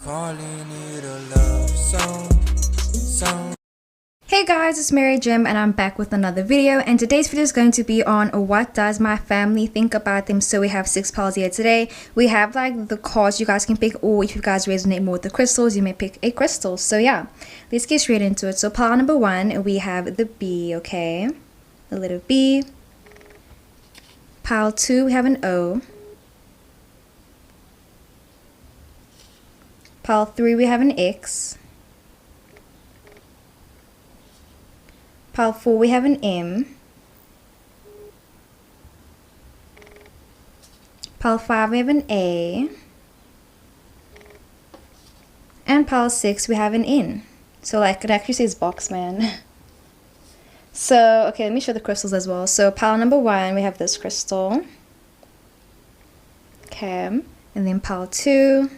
Calling it a love song. Hey guys, it's Mary Jim and I'm back with another video, and today's video is going to be on what does my family think about them. So we have 6 piles here today. We have like the cards you guys can pick, or if you guys resonate more with the crystals, you may pick a crystal. So yeah, let's get straight into it. So pile number 1, we have the B, okay? The little B. Pile 2, we have an O. Pile 3, we have an X. Pile 4, we have an M. Pile 5, we have an A. And pile 6, we have an N. So like it actually says box man. So, okay, let me show the crystals as well. So pile number 1, we have this crystal. Okay, and then pile 2.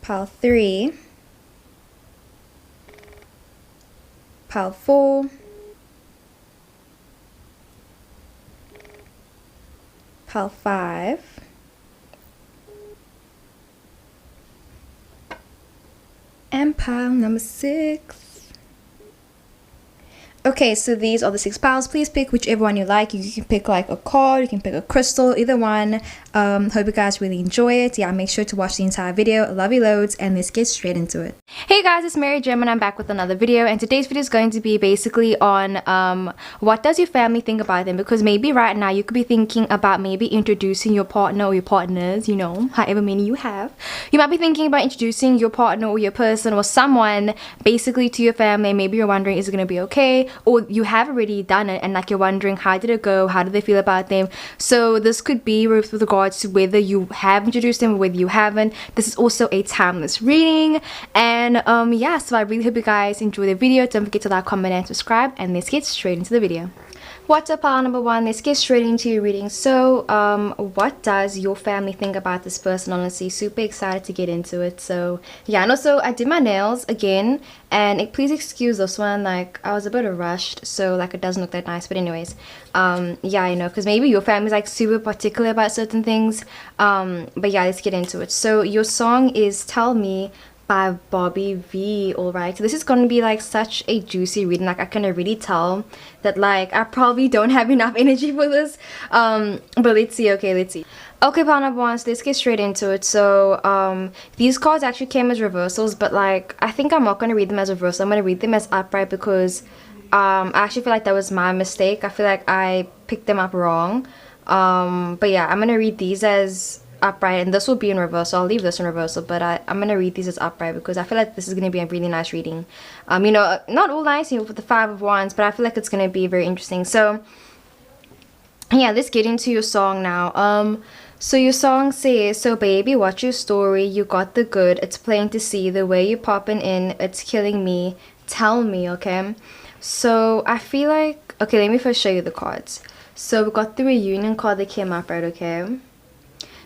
Pile 3. Pile 4, pile 5, and pile number 6. Okay, so these are the 6 piles. Please pick whichever one you like. You can pick like a card, you can pick a crystal, either one. Hope you guys really enjoy it. Yeah, make sure to watch the entire video. Love you loads, and let's get straight into it. Hey guys, it's Mary Jim and I'm back with another video, and today's video is going to be basically on what does your family think about them, because maybe right now you could be thinking about maybe introducing your partner or your partners, you know, however many you have. You might be thinking about introducing your partner or your person or someone basically to your family. Maybe you're wondering, is it going to be okay? Or you have already done it and like you're wondering, how did it go? How do they feel about them? So this could be with regards to whether you have introduced them or whether you haven't. This is also a timeless reading, and yeah, so I really hope you guys enjoy the video. Don't forget to like, comment, and subscribe, and let's get straight into the video. What's up, pile number 1? Let's get straight into your reading. So what does your family think about this person? Honestly, super excited to get into it. So yeah, and also I did my nails again, and please excuse this one, like I was a bit rushed, so like it doesn't look that nice, but anyways, yeah, I know, because maybe your family's like super particular about certain things, but yeah, let's get into it. So your song is Tell Me by Bobby V. Alright, so this is going to be like such a juicy reading. Like I can already tell that like I probably don't have enough energy for this, but let's see. Okay, let's see. Okay, pile number 1, so let's get straight into it. So these cards actually came as reversals, but like I think I'm not going to read them as reversal. I'm going to read them as upright, because I actually feel like that was my mistake. I feel like I picked them up wrong, but yeah, I'm going to read these as upright, and this will be in reversal. I'll leave this in reversal, but I'm gonna read these as upright because I feel like this is gonna be a really nice reading. You know, not all nice, you know, with the 5 of Wands, but I feel like it's gonna be very interesting. So yeah, let's get into your song now. So your song says, so baby, what's your story? You got the good, it's plain to see, the way you popping in, it's killing me, tell me. Okay, so I feel like, okay, let me first show you the cards. So we got the reunion card that came up, right? Okay,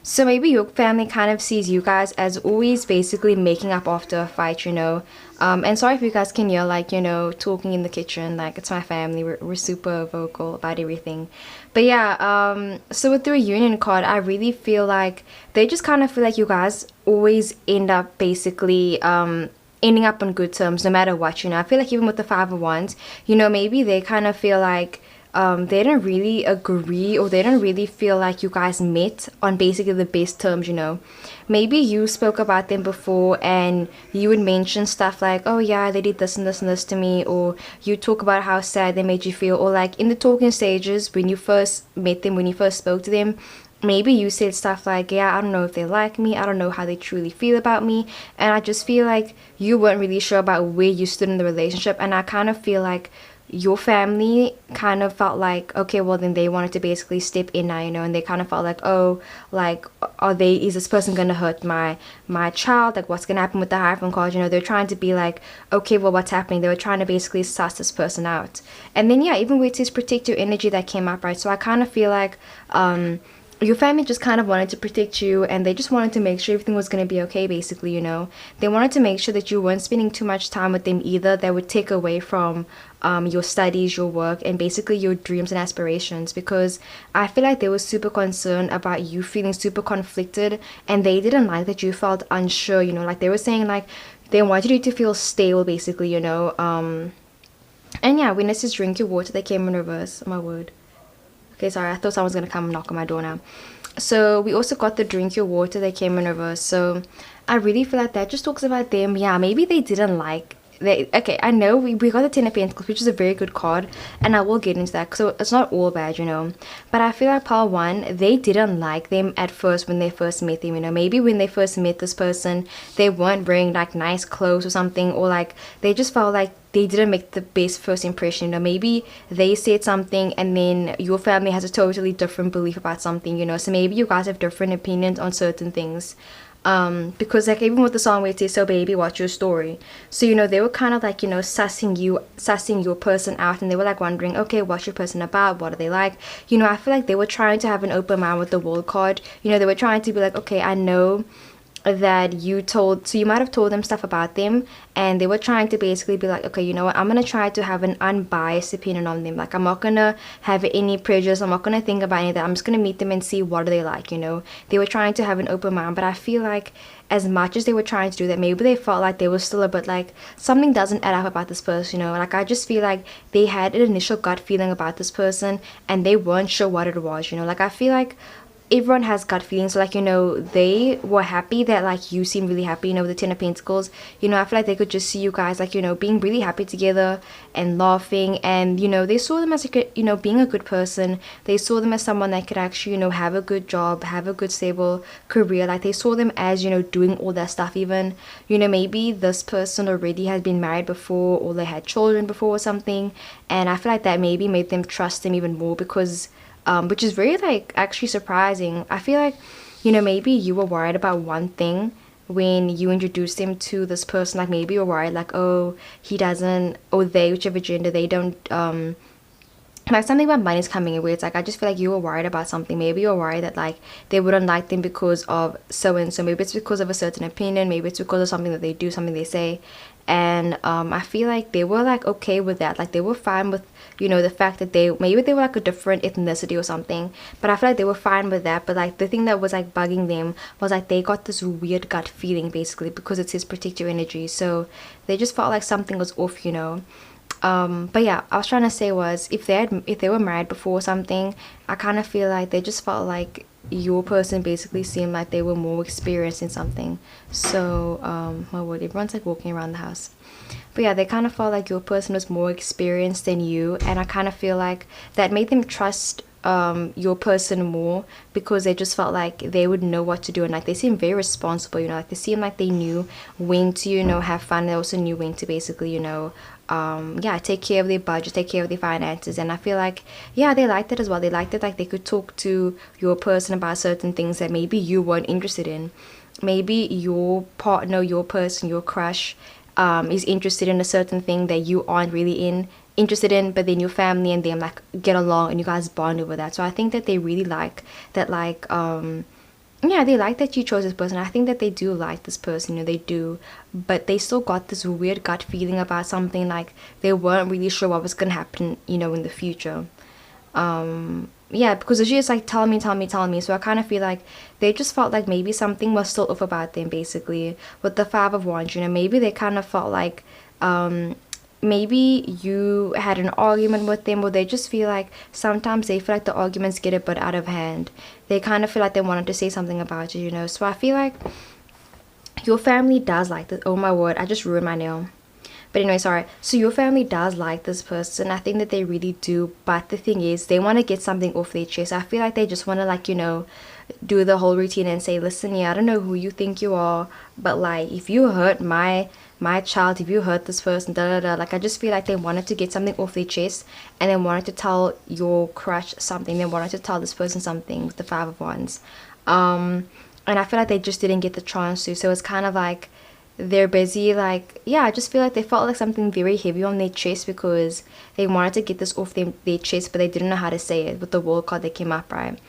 so maybe your family kind of sees you guys as always basically making up after a fight, you know. And sorry if you guys can hear, like, you know, talking in the kitchen. Like, it's my family. We're super vocal about everything. But yeah, so with the reunion card, I really feel like they just kind of feel like you guys always end up basically ending up on good terms no matter what, you know. I feel like even with the 5 of Wands, you know, maybe they kind of feel like they didn't really agree, or they didn't really feel like you guys met on basically the best terms, you know. Maybe you spoke about them before and you would mention stuff like, oh yeah, they did this and this and this to me, or you talk about how sad they made you feel, or like in the talking stages when you first met them, when you first spoke to them, maybe you said stuff like, yeah, I don't know if they like me, I don't know how they truly feel about me, and I just feel like you weren't really sure about where you stood in the relationship. And I kind of feel like your family kind of felt like, okay, well then they wanted to basically step in now, you know, and they kind of felt like, oh, like, is this person gonna hurt my child? Like, what's gonna happen with the Hierophant card? You know, they're trying to be like, okay, well, what's happening? They were trying to basically suss this person out. And then yeah, even with his protect your energy that came up, right? So I kind of feel like your family just kind of wanted to protect you, and they just wanted to make sure everything was going to be okay, basically, you know. They wanted to make sure that you weren't spending too much time with them either. That would take away from your studies, your work, and basically your dreams and aspirations, because I feel like they were super concerned about you feeling super conflicted, and they didn't like that you felt unsure, you know. Like, they were saying, like, they wanted you to feel stable, basically, you know. And yeah, witnesses drink your water, they came in reverse. Oh my word. Okay, sorry, I thought someone was gonna come knock on my door now. So we also got the drink your water, they came in reverse. So I really feel like that just talks about them. Yeah, maybe they didn't like they. Okay, I know we got the 10 of Pentacles, which is a very good card, and I will get into that, so it's not all bad, you know. But I feel like pile one, they didn't like them at first when they first met them, you know. Maybe when they first met this person, they weren't wearing like nice clothes or something, or like they just felt like they didn't make the best first impression, you know. Maybe they said something and then your family has a totally different belief about something, you know. So maybe you guys have different opinions on certain things. Because like even with the song where it says, so baby, what's your story? So, you know, they were kind of like, you know, sussing your person out, and they were like wondering, okay, what's your person about? What are they like? You know, I feel like they were trying to have an open mind with the world card. You know, they were trying to be like, okay, I know that you might have told them stuff about them, and they were trying to basically be like, okay, you know what, I'm gonna try to have an unbiased opinion on them. Like, I'm not gonna have any prejudice, I'm not gonna think about any of that, I'm just gonna meet them and see what are they like, you know. They were trying to have an open mind, but I feel like as much as they were trying to do that, maybe they felt like they were still a bit like something doesn't add up about this person, you know. Like, I just feel like they had an initial gut feeling about this person and they weren't sure what it was, you know. Like, I feel like everyone has gut feelings. So, like, you know, they were happy that like you seem really happy, you know, with the 10 of Pentacles. You know, I feel like they could just see you guys like, you know, being really happy together and laughing, and you know, they saw them as like, you know, being a good person. They saw them as someone that could actually, you know, have a good job, have a good stable career. Like, they saw them as, you know, doing all that stuff. Even, you know, maybe this person already has been married before, or they had children before or something, and I feel like that maybe made them trust them even more, because which is very like actually surprising. I feel like, you know, maybe you were worried about one thing when you introduced him to this person. Like, maybe you're worried like, oh, he doesn't, or they, whichever gender, they don't like something about money's coming in, where it's like, I just feel like you were worried about something. Maybe you're worried that like they wouldn't like them because of so and so. Maybe it's because of a certain opinion, maybe it's because of something that they do, something they say. And I feel like they were like okay with that. Like, they were fine with, you know, the fact that maybe they were like a different ethnicity or something, but I feel like they were fine with that. But like the thing that was like bugging them was like they got this weird gut feeling, basically, because it says protect your energy. So they just felt like something was off, you know. But yeah, I was trying to say was, if they were married before or something, I kind of feel like they just felt like your person basically seemed like they were more experienced in something. So my word, everyone's like walking around the house. But yeah, they kind of felt like your person was more experienced than you, and I kind of feel like that made them trust your person more, because they just felt like they would know what to do, and like they seem very responsible, you know. Like, they seem like they knew when to, you know, have fun. They also knew when to basically, you know, yeah, take care of their budget, take care of their finances. And I feel like, yeah, they liked it as well. They liked it like they could talk to your person about certain things that maybe you weren't interested in. Maybe your partner, your person, your crush is interested in a certain thing that you aren't really interested in, but then your family and them like get along and you guys bond over that. So I think that they really like that, like yeah, they like that you chose this person. I think that they do like this person, you know, they do, but they still got this weird gut feeling about something. Like, they weren't really sure what was gonna happen, you know, in the future. Yeah, because she is like, tell me, tell me, tell me. So I kind of feel like they just felt like maybe something was still off about them, basically. With the 5 of Wands, you know, maybe they kind of felt like maybe you had an argument with them, or they just feel like sometimes they feel like the arguments get a bit out of hand. They kind of feel like they wanted to say something about you, you know. So I feel like your family does like this. Oh my word, I just ruined my nail. But anyway, sorry. So your family does like this person. I think that they really do. But the thing is, they want to get something off their chest. I feel like they just want to, like, you know, do the whole routine and say, listen, yeah, I don't know who you think you are, but like, if you hurt my child, if you hurt this person, da da da. Like, I just feel like they wanted to get something off their chest, and they wanted to tell your crush something. They wanted to tell this person something with the 5 of Wands. And I feel like they just didn't get the chance to. So it's kind of like they're busy, like, yeah, I just feel like they felt like something very heavy on their chest, because they wanted to get this off their chest, but they didn't know how to say it with the world card that came up, right?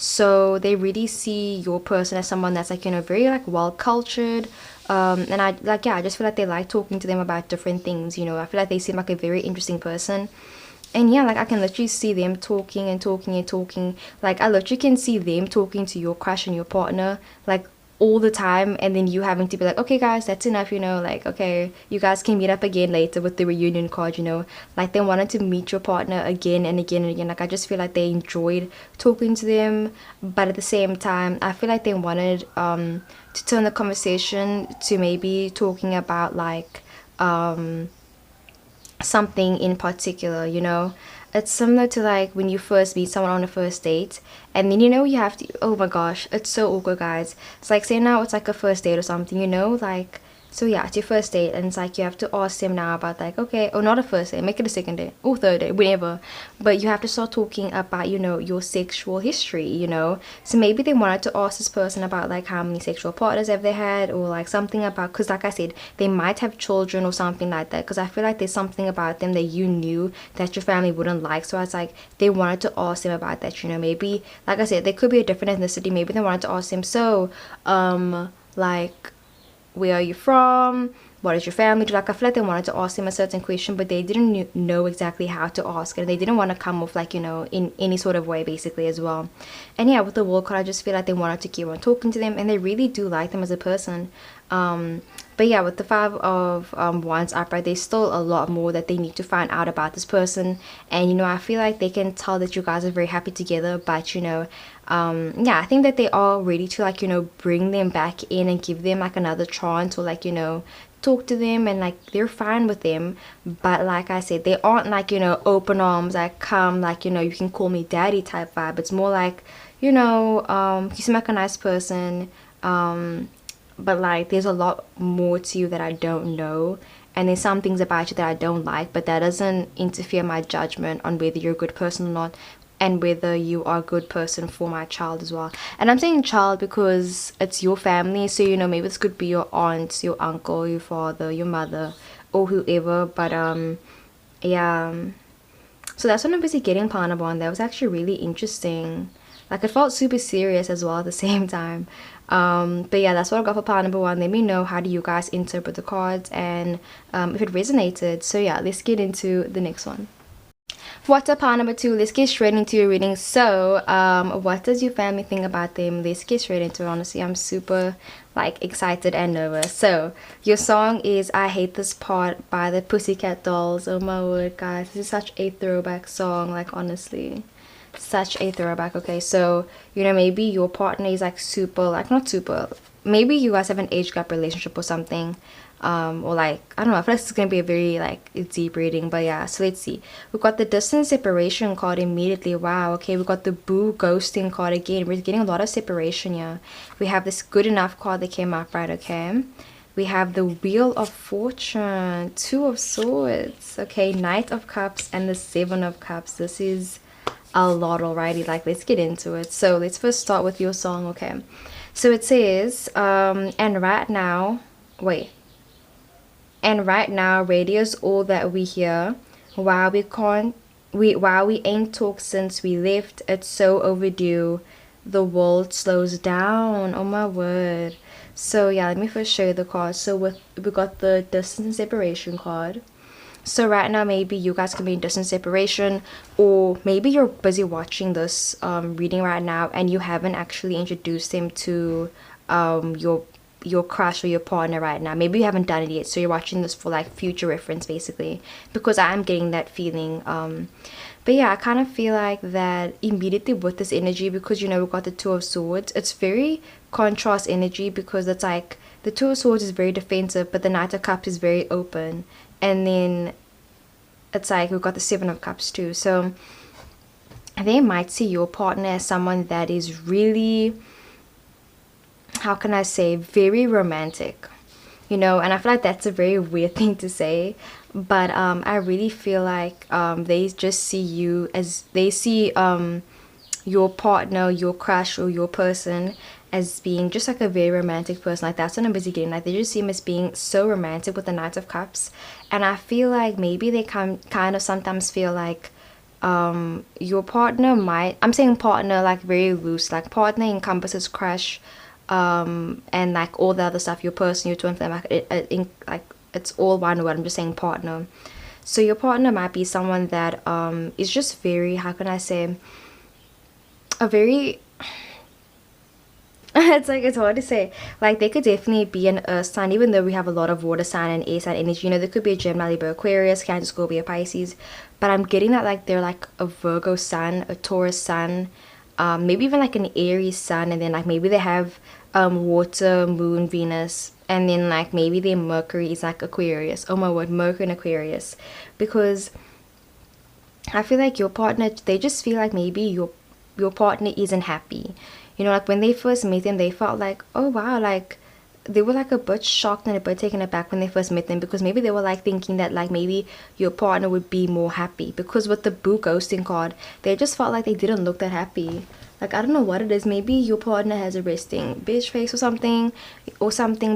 So they really see your person as someone that's like, you know, very like well cultured. And I like, yeah, I just feel like they like talking to them about different things, you know. I feel like they seem like a very interesting person. And yeah, like I can literally see them talking and talking and talking. Like I literally can see them talking to your crush and your partner like all the time, and then you having to be like, okay guys, that's enough, you know, like okay, you guys can meet up again later with the reunion card, you know. Like they wanted to meet your partner again and again and again. Like I just feel like they enjoyed talking to them, but at the same time I feel like they wanted to turn the conversation to maybe talking about like something in particular, you know. It's similar to like when you first meet someone on a first date, and then you know you have to, oh my gosh, it's so awkward guys. It's like, say now it's like a first date or something, you know, like, so yeah, it's your first date, and it's like you have to ask them now about like, okay, or not a first date, make it a second date or third date, whatever. But you have to start talking about, you know, your sexual history, you know. So maybe they wanted to ask this person about like how many sexual partners have they had, or like something about, because like I said, they might have children or something like that, because I feel like there's something about them that you knew that your family wouldn't like. So it's like they wanted to ask them about that, you know. Maybe like I said, they could be a different ethnicity. Maybe they wanted to ask them, so like, where are you from, what is your family do? Like I feel like they wanted to ask him a certain question, but they didn't know exactly how to ask it, and they didn't want to come off like, you know, in any sort of way basically as well. And yeah, with the world card, I just feel like they wanted to keep on talking to them, and they really do like them as a person. But yeah, with the five of wands upright, there's still a lot more that they need to find out about this person. And you know, I feel like they can tell that you guys are very happy together, but you know, yeah, I think that they are ready to like, you know, bring them back in and give them like another chance, or like, you know, talk to them, and like they're fine with them. But like I said, they aren't like, you know, open arms, like come, like, you know, you can call me daddy type vibe. It's more like, you know, you seem like a nice person, but like there's a lot more to you that I don't know, and there's some things about you that I don't like, but that doesn't interfere my judgment on whether you're a good person or not, and whether you are a good person for my child as well. And I'm saying child because it's your family, so you know, maybe this could be your aunt, your uncle, your father, your mother, or whoever. But yeah, so that's what I'm busy getting Panama on. That was actually really interesting. Like it felt super serious as well at the same time. But yeah, that's what I got for pile number one. Let me know, how do you guys interpret the cards, and if it resonated. So yeah, let's get into the next one. What's up, pile number two? Let's get straight into your reading. So what does your family think about them? Let's get straight into it. Honestly, I'm super like excited and nervous. So your song is I Hate This Part by the Pussycat Dolls. Oh my word, guys, this is such a throwback song, like honestly, such a throwback. Okay, so you know, maybe your partner is like super, like not super, maybe you guys have an age gap relationship or something, or like I don't know, I feel like it's gonna be a very like deep reading. But yeah, so let's see. We got the distance separation card immediately. Wow, okay, we got the boo ghosting card again. We're getting a lot of separation here. We have this good enough card that came up, right? Okay, we have the Wheel of Fortune, Two of Swords, okay, Knight of Cups, and the Seven of Cups. This is a lot already. Like let's get into it. So let's first start with your song. Okay, so it says and right now, wait, and right now radio's all that we hear. While we ain't talked since we left, it's so overdue, the world slows down. Oh my word. So yeah, let me first show you the cards. So we got the distance and separation card. So right now, maybe you guys can be in distance separation, or maybe you're busy watching this reading right now and you haven't actually introduced him to your crush or your partner right now. Maybe you haven't done it yet, so you're watching this for like future reference basically, because I'm getting that feeling. But yeah, I kind of feel like that immediately with this energy, because you know, we've got the Two of Swords. It's very contrast energy, because it's like the Two of Swords is very defensive, but the Knight of Cups is very open. And then it's like we've got the Seven of Cups too. So they might see your partner as someone that is really, how can I say, very romantic, you know. And I feel like that's a very weird thing to say, but I really feel like they just see you as, they see your partner, your crush, or your person as being just like a very romantic person. Like that's what I'm busy getting. Like they just see him as being so romantic with the Knight of Cups. And I feel like maybe they kind of sometimes feel like your partner might, I'm saying partner like very loose, like partner encompasses crush, and like all the other stuff, your person, your twin flame, like like it's all one word. I'm just saying partner. So your partner might be someone that is just very, how can I say, a very it's like, it's hard to say. Like they could definitely be an earth sign, even though we have a lot of water sign and air sign energy. You know, there could be a Gemini, Libra, Aquarius, Cancer, Scorpio, Pisces, but I'm getting that like they're like a Virgo sun, a Taurus sun, maybe even like an Aries sun, and then like maybe they have water, moon, Venus, and then like maybe their Mercury is like Aquarius. Oh my word, Mercury and Aquarius. Because I feel like your partner, they just feel like maybe your partner isn't happy. You know, like when they first met them, they felt like, oh wow, like they were like a bit shocked and a bit taken aback when they first met them, because maybe they were like thinking that like maybe your partner would be more happy, because with the Boo ghosting card, they just felt like they didn't look that happy. Like I don't know what it is, maybe your partner has a resting bitch face or something,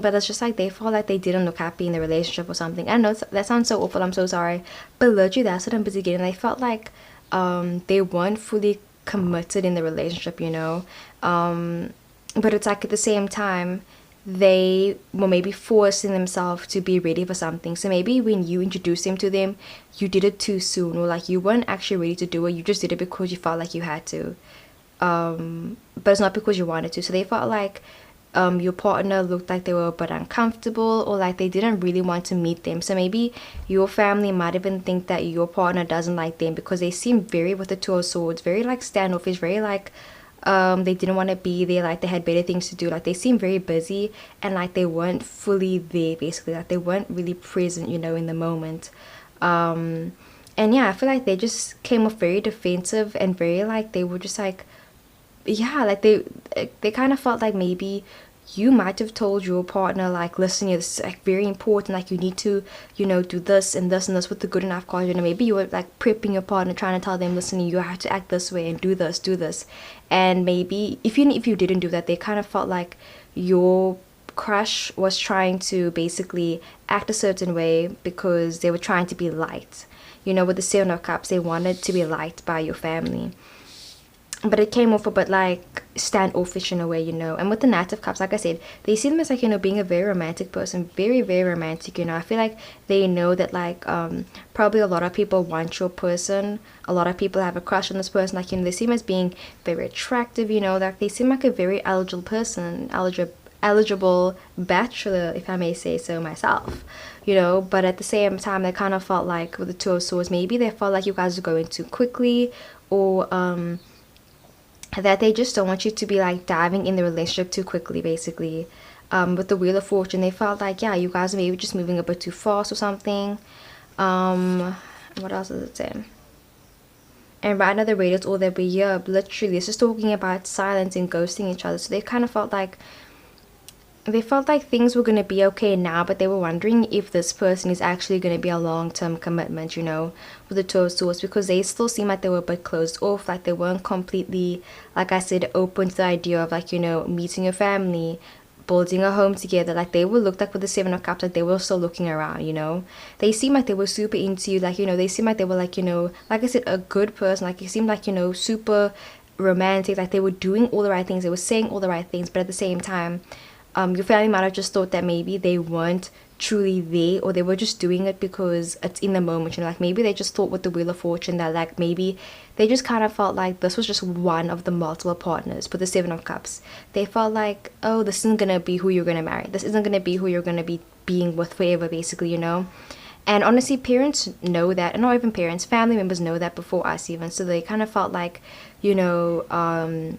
but it's just like they felt like they didn't look happy in the relationship or something. I know that sounds so awful, I'm so sorry, but literally that's what I'm busy getting. They felt like they weren't fully committed in the relationship, you know. But it's like at the same time they were maybe forcing themselves to be ready for something. So maybe when you introduced them to them, you did it too soon, or like you weren't actually ready to do it, you just did it because you felt like you had to, but it's not because you wanted to. So they felt like your partner looked like they were a bit uncomfortable, or like they didn't really want to meet them. So maybe your family might even think that your partner doesn't like them, because they seem very, with the Two of Swords, very like standoffish, very like they didn't want to be there, like they had better things to do, like they seemed very busy, and like they weren't fully there basically, like they weren't really present, you know, in the moment. And yeah, I feel like they just came off very defensive and very like they were just like, yeah, like they kind of felt like maybe you might have told your partner like, listen, yeah, this is like very important, like you need to, you know, do this and this and this with the good enough card. You know, maybe you were like prepping your partner, trying to tell them, listen, you have to act this way and do this, and maybe if you didn't do that, they kind of felt like your crush was trying to basically act a certain way because they were trying to be liked. You know, with the Seven of Cups, they wanted to be liked by your family, but it came off a bit like standoffish in a way, you know. And with the Knight of Cups, like I said, they see them as like, you know, being a very romantic person, very, very romantic, you know. I feel like they know that like probably a lot of people want your person, a lot of people have a crush on this person, like, you know, they see them as being very attractive, you know, like they seem like a very eligible person, eligible bachelor, if I may say so myself, you know. But at the same time, they kind of felt like with the Two of Swords, maybe they felt like you guys were going too quickly, or that they just don't want you to be like diving in the relationship too quickly basically. With the Wheel of Fortune, they felt like, yeah, you guys are maybe just moving a bit too fast or something. What else does it say? And right now the radius, all that we hear, literally this is talking about silence and ghosting each other. So they kind of felt like things were going to be okay now, but they were wondering if this person is actually going to be a long-term commitment, you know, with the Two of Swords, because they still seem like they were a bit closed off, like they weren't completely, like I said, open to the idea of like, you know, meeting your family, building a home together. Like they would look like with the Seven of Cups, like they were still looking around, you know. They seem like they were super into you, like, you know, they seem like they were like, you know, like I said, a good person, like it seemed like, you know, super romantic, like they were doing all the right things, they were saying all the right things, but at the same time, your family might have just thought that maybe they weren't truly there, or they were just doing it because it's in the moment, you know. Like maybe they just thought with the Wheel of Fortune that like maybe they just kind of felt like this was just one of the multiple partners. But the Seven of Cups, they felt like, oh, this isn't gonna be who you're gonna marry, this isn't gonna be who you're gonna be being with forever basically, you know. And honestly, parents know that, and not even parents, family members know that before us even. So they kind of felt like, you know,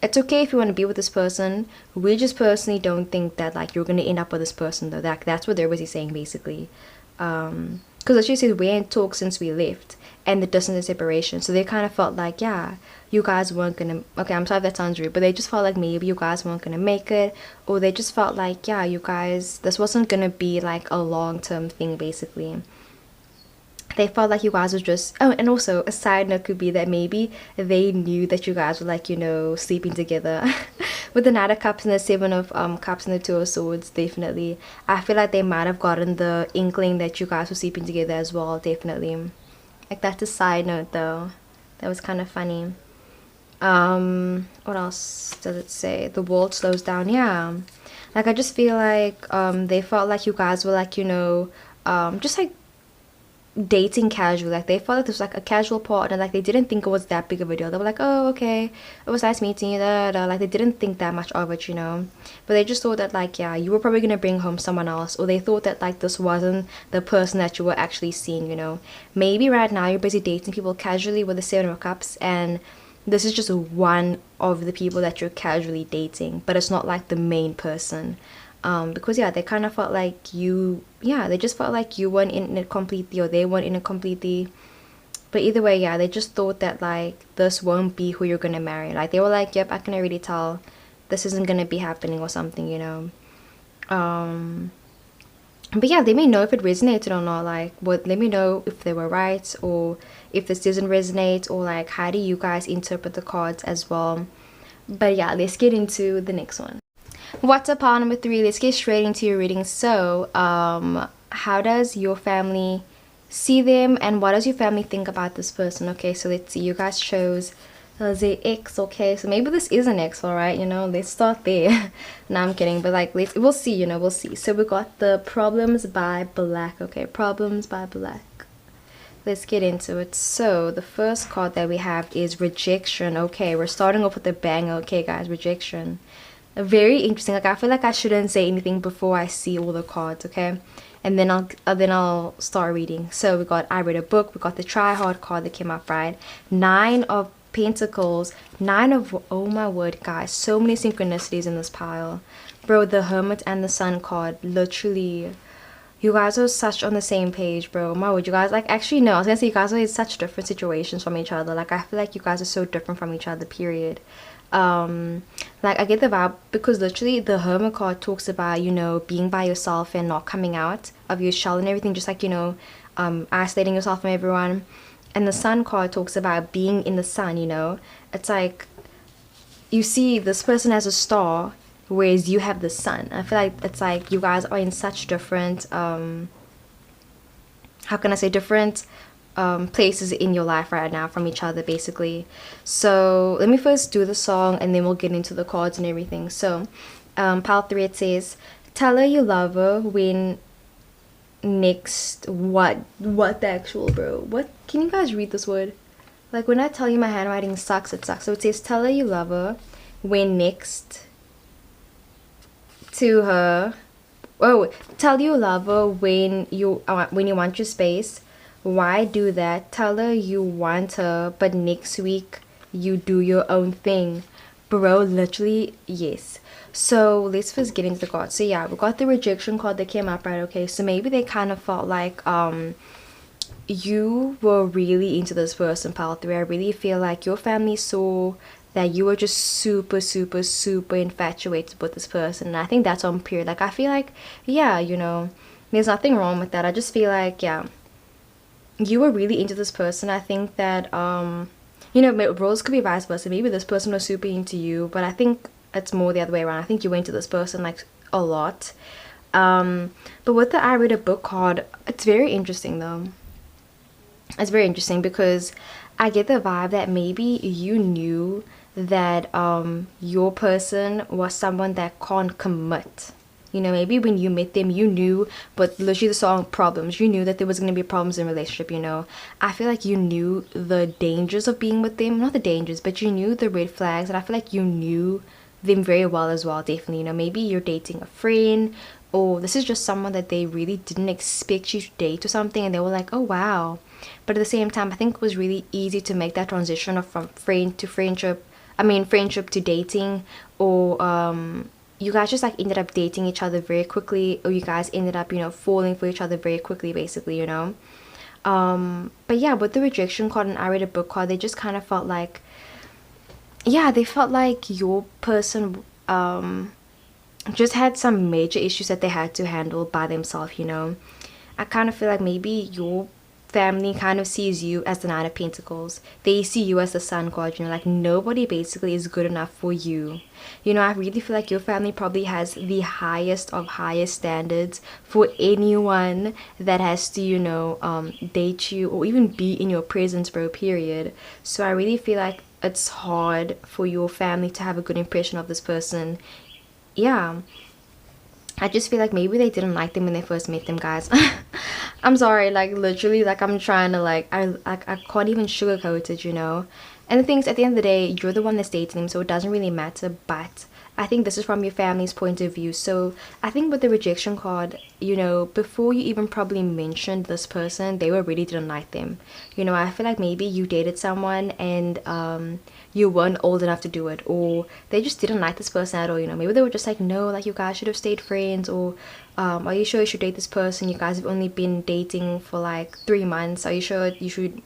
it's okay if you want to be with this person. We just personally don't think that like you're gonna end up with this person though. That's what they're busy saying basically. Because as she said, we ain't talked since we left, and the distance and separation. So they kind of felt like, yeah, you guys weren't gonna. Okay, I'm sorry if that sounds rude, but they just felt like maybe you guys weren't gonna make it, or they just felt like, yeah, you guys, this wasn't gonna be like a long-term thing basically. They felt like you guys were just, oh, and also a side note could be that maybe they knew that you guys were like, you know, sleeping together. With the Knight of Cups and the Seven of Cups and the Two of Swords, definitely I feel like they might have gotten the inkling that you guys were sleeping together as well, definitely. Like that's a side note though. That was kind of funny. What else does it say? The world slows down. Yeah, like I just feel like they felt like you guys were like, you know, just like dating casual. Like they felt like this was like a casual partner. Like they didn't think it was that big of a deal. They were like, oh, okay, it was nice meeting you, like they didn't think that much of it, you know. But they just thought that like, yeah, you were probably gonna bring home someone else, or they thought that like this wasn't the person that you were actually seeing, you know. Maybe right now you're busy dating people casually with the Seven of Cups, and this is just one of the people that you're casually dating, but it's not like the main person. Because yeah, they kind of felt like they just felt like you weren't in it completely, or they weren't in it completely. But either way, yeah, they just thought that like this won't be who you're gonna marry. Like they were like, yep, I can already tell this isn't gonna be happening or something, you know. But yeah, let me know if it resonated or not. Like, let me know if they were right, or if this doesn't resonate, or like how do you guys interpret the cards as well. But yeah, let's get into the next one. What's up, pile number 3? Let's get straight into your reading. So how does your family see them, and what does your family think about this person? Okay, so let's see. You guys chose the X. Okay, so maybe this is an X. All right, you know, let's start there. No, I'm kidding, but like we'll see, you know, we'll see. So we got the Problems by Black. Okay, Problems by Black. Let's get into it. So the first card that we have is Rejection. Okay, we're starting off with a bang. Okay guys, Rejection. Very interesting. Like I feel like I shouldn't say anything before I see all the cards, okay? And then I'll start reading. So we got I read a book. We got the Try Hard card that came up, right? 9 of Pentacles, 9 of, oh my word, guys, so many synchronicities in this pile, bro. The Hermit and the Sun card, literally, you guys are such on the same page, bro. My word, you guys, like, actually no, I was gonna say you guys are in such different situations from each other. Like I feel like you guys are so different from each other, period. Like I get the vibe, because literally the Hermit card talks about, you know, being by yourself and not coming out of your shell and everything, just like, you know, isolating yourself from everyone. And the Sun card talks about being in the sun, you know. It's like you see this person as a star, whereas you have the sun. I feel like it's like you guys are in such different how can I say, different places in your life right now from each other, basically. So let me first do the song, and then we'll get into the cards and everything. So pile 3, it says, tell her you love her when next, what the actual, bro, what, can you guys read this word? Like when I tell you my handwriting sucks, it sucks. So it says, tell her you love her when next to her. Oh, tell you love her when you want your space. Why do that? Tell her you want her, but next week you do your own thing, bro. Literally, yes. So let's first get into the cards. So yeah, we got the Rejection card that came up, right? Okay, so maybe they kind of felt like you were really into this person, pile 3. I really feel like your family saw that you were just super infatuated with this person, and I think that's on period. Like I feel like, yeah, you know, there's nothing wrong with that. I just feel like, yeah, you were really into this person. I think that you know, roles could be vice versa. Maybe this person was super into you, but I think it's more the other way around. I think you went to this person like a lot. But with the I read a book card, it's very interesting though. It's very interesting because I get the vibe that maybe you knew that your person was someone that can't commit. You know, maybe when you met them, you knew, but literally the song Problems, you knew that there was going to be problems in a relationship, you know. I feel like you knew the dangers of being with them. Not the dangers, but you knew the red flags, and I feel like you knew them very well as well, definitely. You know, maybe you're dating a friend, or this is just someone that they really didn't expect you to date or something, and they were like, oh wow. But at the same time, I think it was really easy to make that transition from friend to friendship, friendship to dating, or you guys just like ended up dating each other very quickly, or you guys ended up, you know, falling for each other very quickly, basically, you know. But yeah, with the Rejection card and I read a book card, they just kind of felt like, yeah, they felt like your person just had some major issues that they had to handle by themselves, you know. I kind of feel like maybe your family kind of sees you as the Nine of Pentacles. They see you as the Sun card, you know, like nobody basically is good enough for you. You know, I really feel like your family probably has the highest of highest standards for anyone that has to, you know, date you or even be in your presence, bro, period. So I really feel like it's hard for your family to have a good impression of this person. Yeah, I just feel like maybe they didn't like them when they first met them, guys. I'm sorry, like literally, like I'm trying to I can't even sugarcoat it, you know. And the thing is, at the end of the day, you're the one that's dating them, so it doesn't really matter. But I think this is from your family's point of view. So I think with the rejection card, you know, before you even probably mentioned this person, they already didn't like them. You know, I feel like maybe you dated someone and you weren't old enough to do it, or they just didn't like this person at all. You know, maybe they were just like, no, like you guys should have stayed friends, or are you sure you should date this person? You guys have only been dating for like 3 months. Are you sure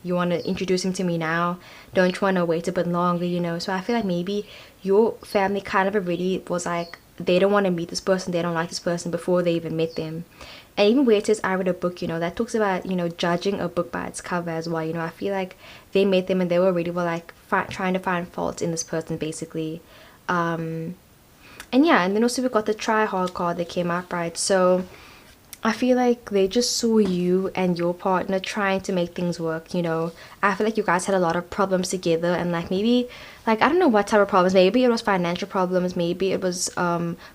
you want to introduce him to me now? Don't you want to wait a bit longer, you know? So I feel like maybe your family kind of already was like, they don't want to meet this person, they don't like this person before they even met them. And even where it says I read a book, you know, that talks about, you know, judging a book by its cover as well. You know, I feel like they met them and they were already like trying to find faults in this person basically. And yeah, and then also we got the try hard card that came up, right? So I feel like they just saw you and your partner trying to make things work, you know. I feel like you guys had a lot of problems together, and like maybe, like I don't know what type of problems. Maybe it was financial problems, maybe it was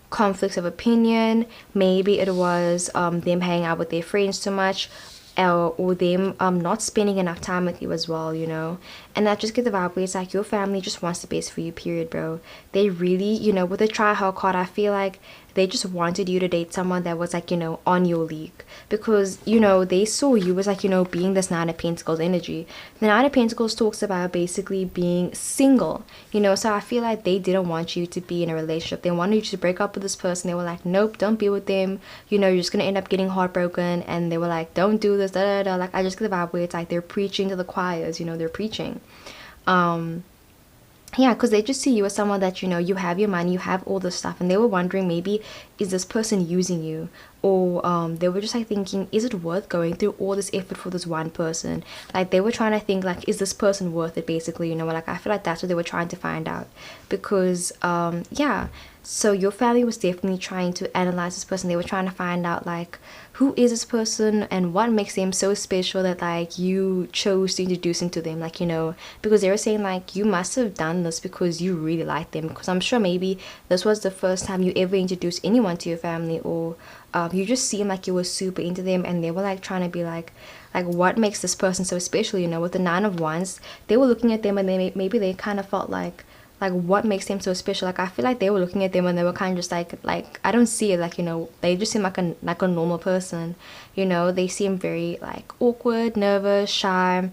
conflicts of opinion, maybe it was them hanging out with their friends too much, or them not spending enough time with you as well, you know. And I just get the vibe where it's like your family just wants the best for you, period, bro. They really, you know, with the try hard card, I feel like they just wanted you to date someone that was like, you know, on your league, because, you know, they saw you as like, you know, being this Nine of Pentacles energy. The Nine of Pentacles talks about basically being single, you know. So I feel like they didn't want you to be in a relationship. They wanted you to break up with this person. They were like, nope, don't be with them, you know, you're just gonna end up getting heartbroken. And they were like, don't do this, da da da. Like I just get the vibe where it's like they're preaching to the choirs, you know, they're preaching. Yeah, because they just see you as someone that, you know, you have your money, you have all this stuff, and they were wondering maybe, is this person using you? Or they were just like thinking, is it worth going through all this effort for this one person? Like they were trying to think like, is this person worth it, basically, you know. Like I feel like that's what they were trying to find out. Because yeah, so your family was definitely trying to analyze this person. They were trying to find out like, who is this person and what makes them so special that like you chose to introduce him to them, like, you know. Because they were saying like, you must have done this because you really like them, because I'm sure maybe this was the first time you ever introduced anyone to your family, or you just seemed like you were super into them. And they were like trying to be like what makes this person so special, you know. With the Nine of Wands, they were looking at them and maybe they kind of felt like what makes them so special. Like I feel like they were looking at them and they were kind of just like I don't see it, like, you know, they just seem like a normal person, you know. They seem very like awkward, nervous, shy,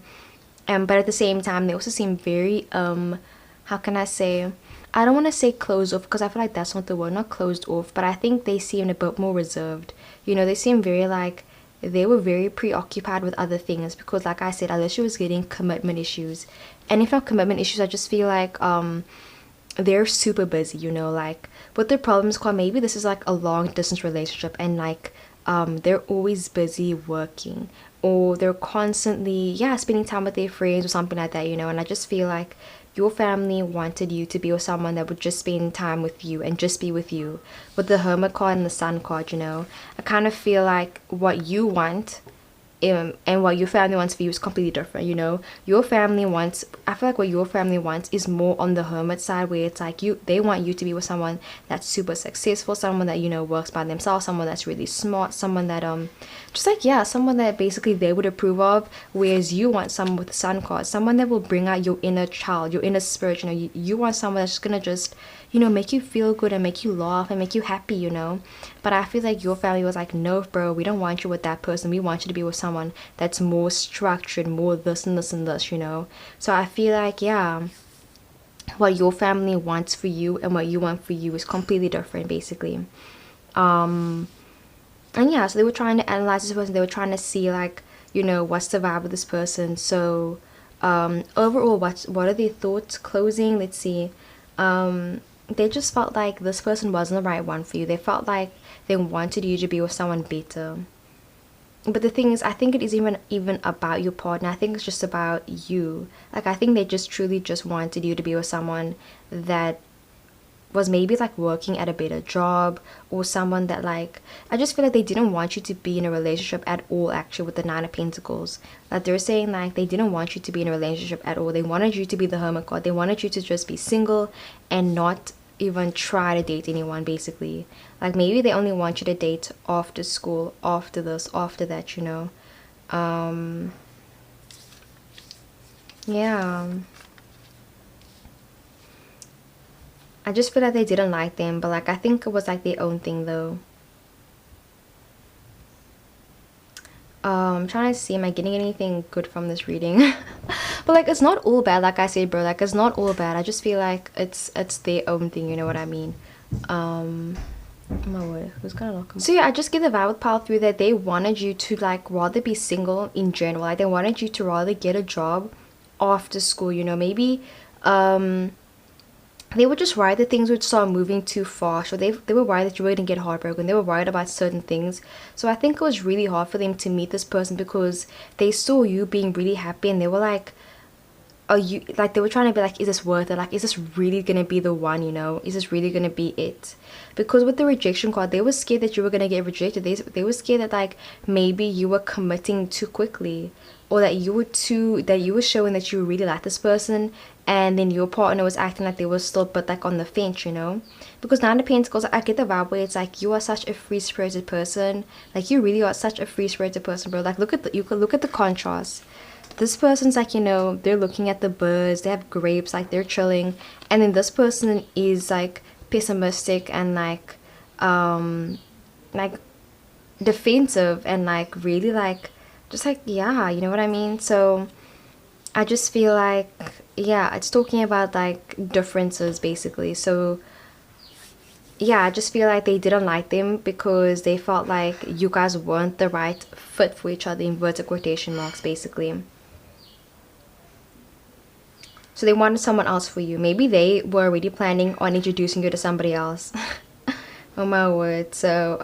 but at the same time they also seem very how can I say, I don't want to say closed off, because I feel like that's not the word, not closed off, but I think they seem a bit more reserved, you know. They seem very like they were very preoccupied with other things, because like I said, Alicia was getting commitment issues. And if not commitment issues, I just feel like they're super busy, you know. Like what their problems called, maybe this is like a long distance relationship, and like they're always busy working, or they're constantly, yeah, spending time with their friends or something like that, you know. And I just feel like your family wanted you to be with someone that would just spend time with you and just be with you. With the Hermit card and the Sun card, you know, I kind of feel like what you want and what your family wants for you is completely different, you know. Your family wants, I feel like what your family wants is more on the hermit side, where it's like they want you to be with someone that's super successful, someone that, you know, works by themselves, someone that's really smart, someone that just like, yeah, someone that basically they would approve of. Whereas you want someone with the Sun card, someone that will bring out your inner child, your inner spirit, you know. You want someone that's just gonna just, you know, make you feel good and make you laugh and make you happy, you know. But I feel like your family was like, no, bro, we don't want you with that person. We want you to be with someone that's more structured, more this and this and this, you know. So I feel like, yeah, what your family wants for you and what you want for you is completely different, basically. And yeah, so they were trying to analyze this person. They were trying to see like, you know, what's the vibe of this person. So overall, what are their thoughts? Closing, let's see. They just felt like this person wasn't the right one for you. They felt like they wanted you to be with someone better. but the thing is, I think it isn't even about your partner. I think it's just about you. Like, I think they just truly just wanted you to be with someone that was maybe like working at a better job, or someone that, like, I just feel like they didn't want you to be in a relationship at all, actually, with the Nine of Pentacles. Like, they're saying like they didn't want you to be in a relationship at all. They wanted you to be the hermit card. They wanted you to just be single and not even try to date anyone, basically. Like, maybe they only want you to date after school, after this, after that, you know. Yeah, I just feel like they didn't like them, but like I think it was like their own thing though. I'm trying to see, am I getting anything good from this reading? But like, it's not all bad, like I said, bro. Like, it's not all bad. I just feel like it's their own thing, you know what I mean? Oh my word, who's gonna lock 'em? So yeah, I just get the vibe with pile 3 that they wanted you to like rather be single in general. Like, they wanted you to rather get a job after school, you know. Maybe they were just worried that things would start moving too fast, or they were worried that you were going to get heartbroken. They were worried about certain things. So I think it was really hard for them to meet this person, because they saw you being really happy, and they were like, are you, like, they were trying to be like, is this worth it? Like, is this really going to be the one, you know? Is this really going to be it? Because with the rejection card, they were scared that you were going to get rejected. They were scared that like maybe you were committing too quickly, or that you were showing that you really like this person, and then your partner was acting like they were still but like on the fence, you know. Because Nine of Pentacles, I get the vibe where it's like you are such a free-spirited person. Like, you really are such a free-spirited person, bro. Like, you could look at the contrast. This person's like, you know, they're looking at the birds, they have grapes, like they're chilling, and then this person is like pessimistic and like defensive, and like really like just like, yeah, you know what I mean? So I just feel like, yeah, it's talking about like differences basically. So yeah, I just feel like they didn't like them because they felt like you guys weren't the right fit for each other, inverted quotation marks, basically. So they wanted someone else for you. Maybe they were already planning on introducing you to somebody else. Oh my word. So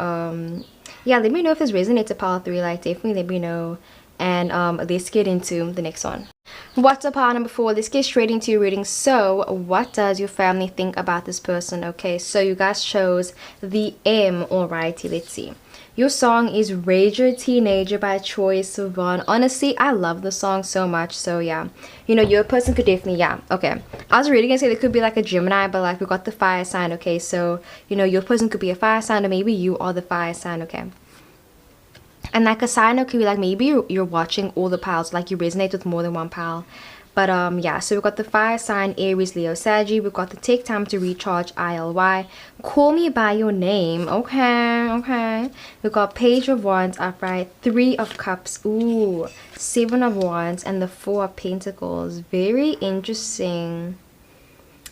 yeah, let me know if this resonates to pile 3. Like, definitely let me know. And let's get into the next one. What's up, pile number 4? Let's get straight into your reading. So what does your family think about this person? Okay, so you guys chose the M. Alrighty, let's see. Your song is Rager Teenager by Troye Sivan. Honestly, I love the song so much. So yeah, you know, your person could definitely, yeah, okay. I was really gonna say they could be like a Gemini, but like we got the fire sign, okay? So, you know, your person could be a fire sign, or maybe you are the fire sign, okay? And like a sign could be like, maybe you're watching all the piles, like you resonate with more than one pile. But yeah, so we've got the fire sign Aries, Leo, Saggy. We've got the take time to recharge ILY. Call me by your name. Okay, okay. We've got Page of Wands upright, 3 of Cups, ooh, 7 of Wands, and the 4 of Pentacles. Very interesting.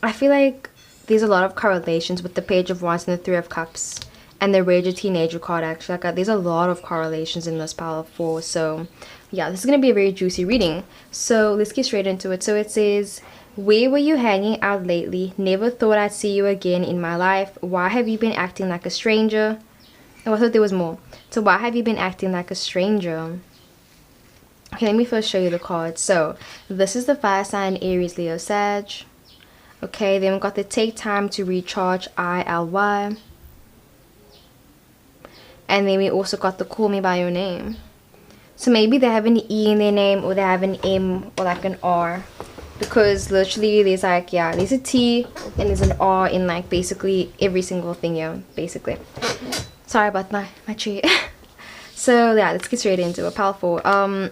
I feel like there's a lot of correlations with the Page of Wands and the 3 of Cups. And the Rager Teenager card, actually. Like, there's a lot of correlations in this pile of 4. So yeah, this is going to be a very juicy reading. So let's get straight into it. So it says, where were you hanging out lately? Never thought I'd see you again in my life. Why have you been acting like a stranger? Oh, I thought there was more. So why have you been acting like a stranger? Okay, let me first show you the cards. So this is the fire sign Aries, Leo, Sag. Okay, then we've got the take time to recharge ILY. And then we also got the call me by your name. So maybe they have an E in their name, or they have an M, or like an R. Because literally there's like, yeah, there's a T and there's an R in like basically every single thing, yeah, basically. Sorry about my tree. So yeah, let's get straight into it. Pile 4.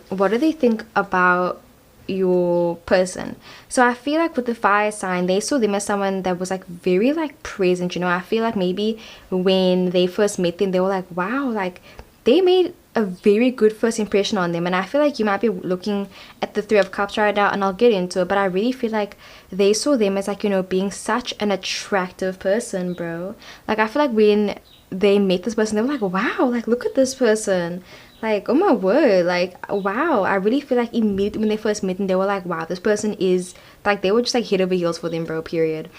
What do they think about your person? So I feel like with the fire sign, they saw them as someone that was like very like present, you know. I feel like maybe when they first met them, they were like, wow, like they made a very good first impression on them. And I feel like you might be looking at the 3 of Cups right now, and I'll get into it, but I really feel like they saw them as like, you know, being such an attractive person, bro. Like, I feel like when they met this person, they were like, wow, like look at this person. Like, oh my word, like, wow. I really feel like immediately when they first met them, they were like, wow, this person is, like, they were just like head over heels for them, bro, period.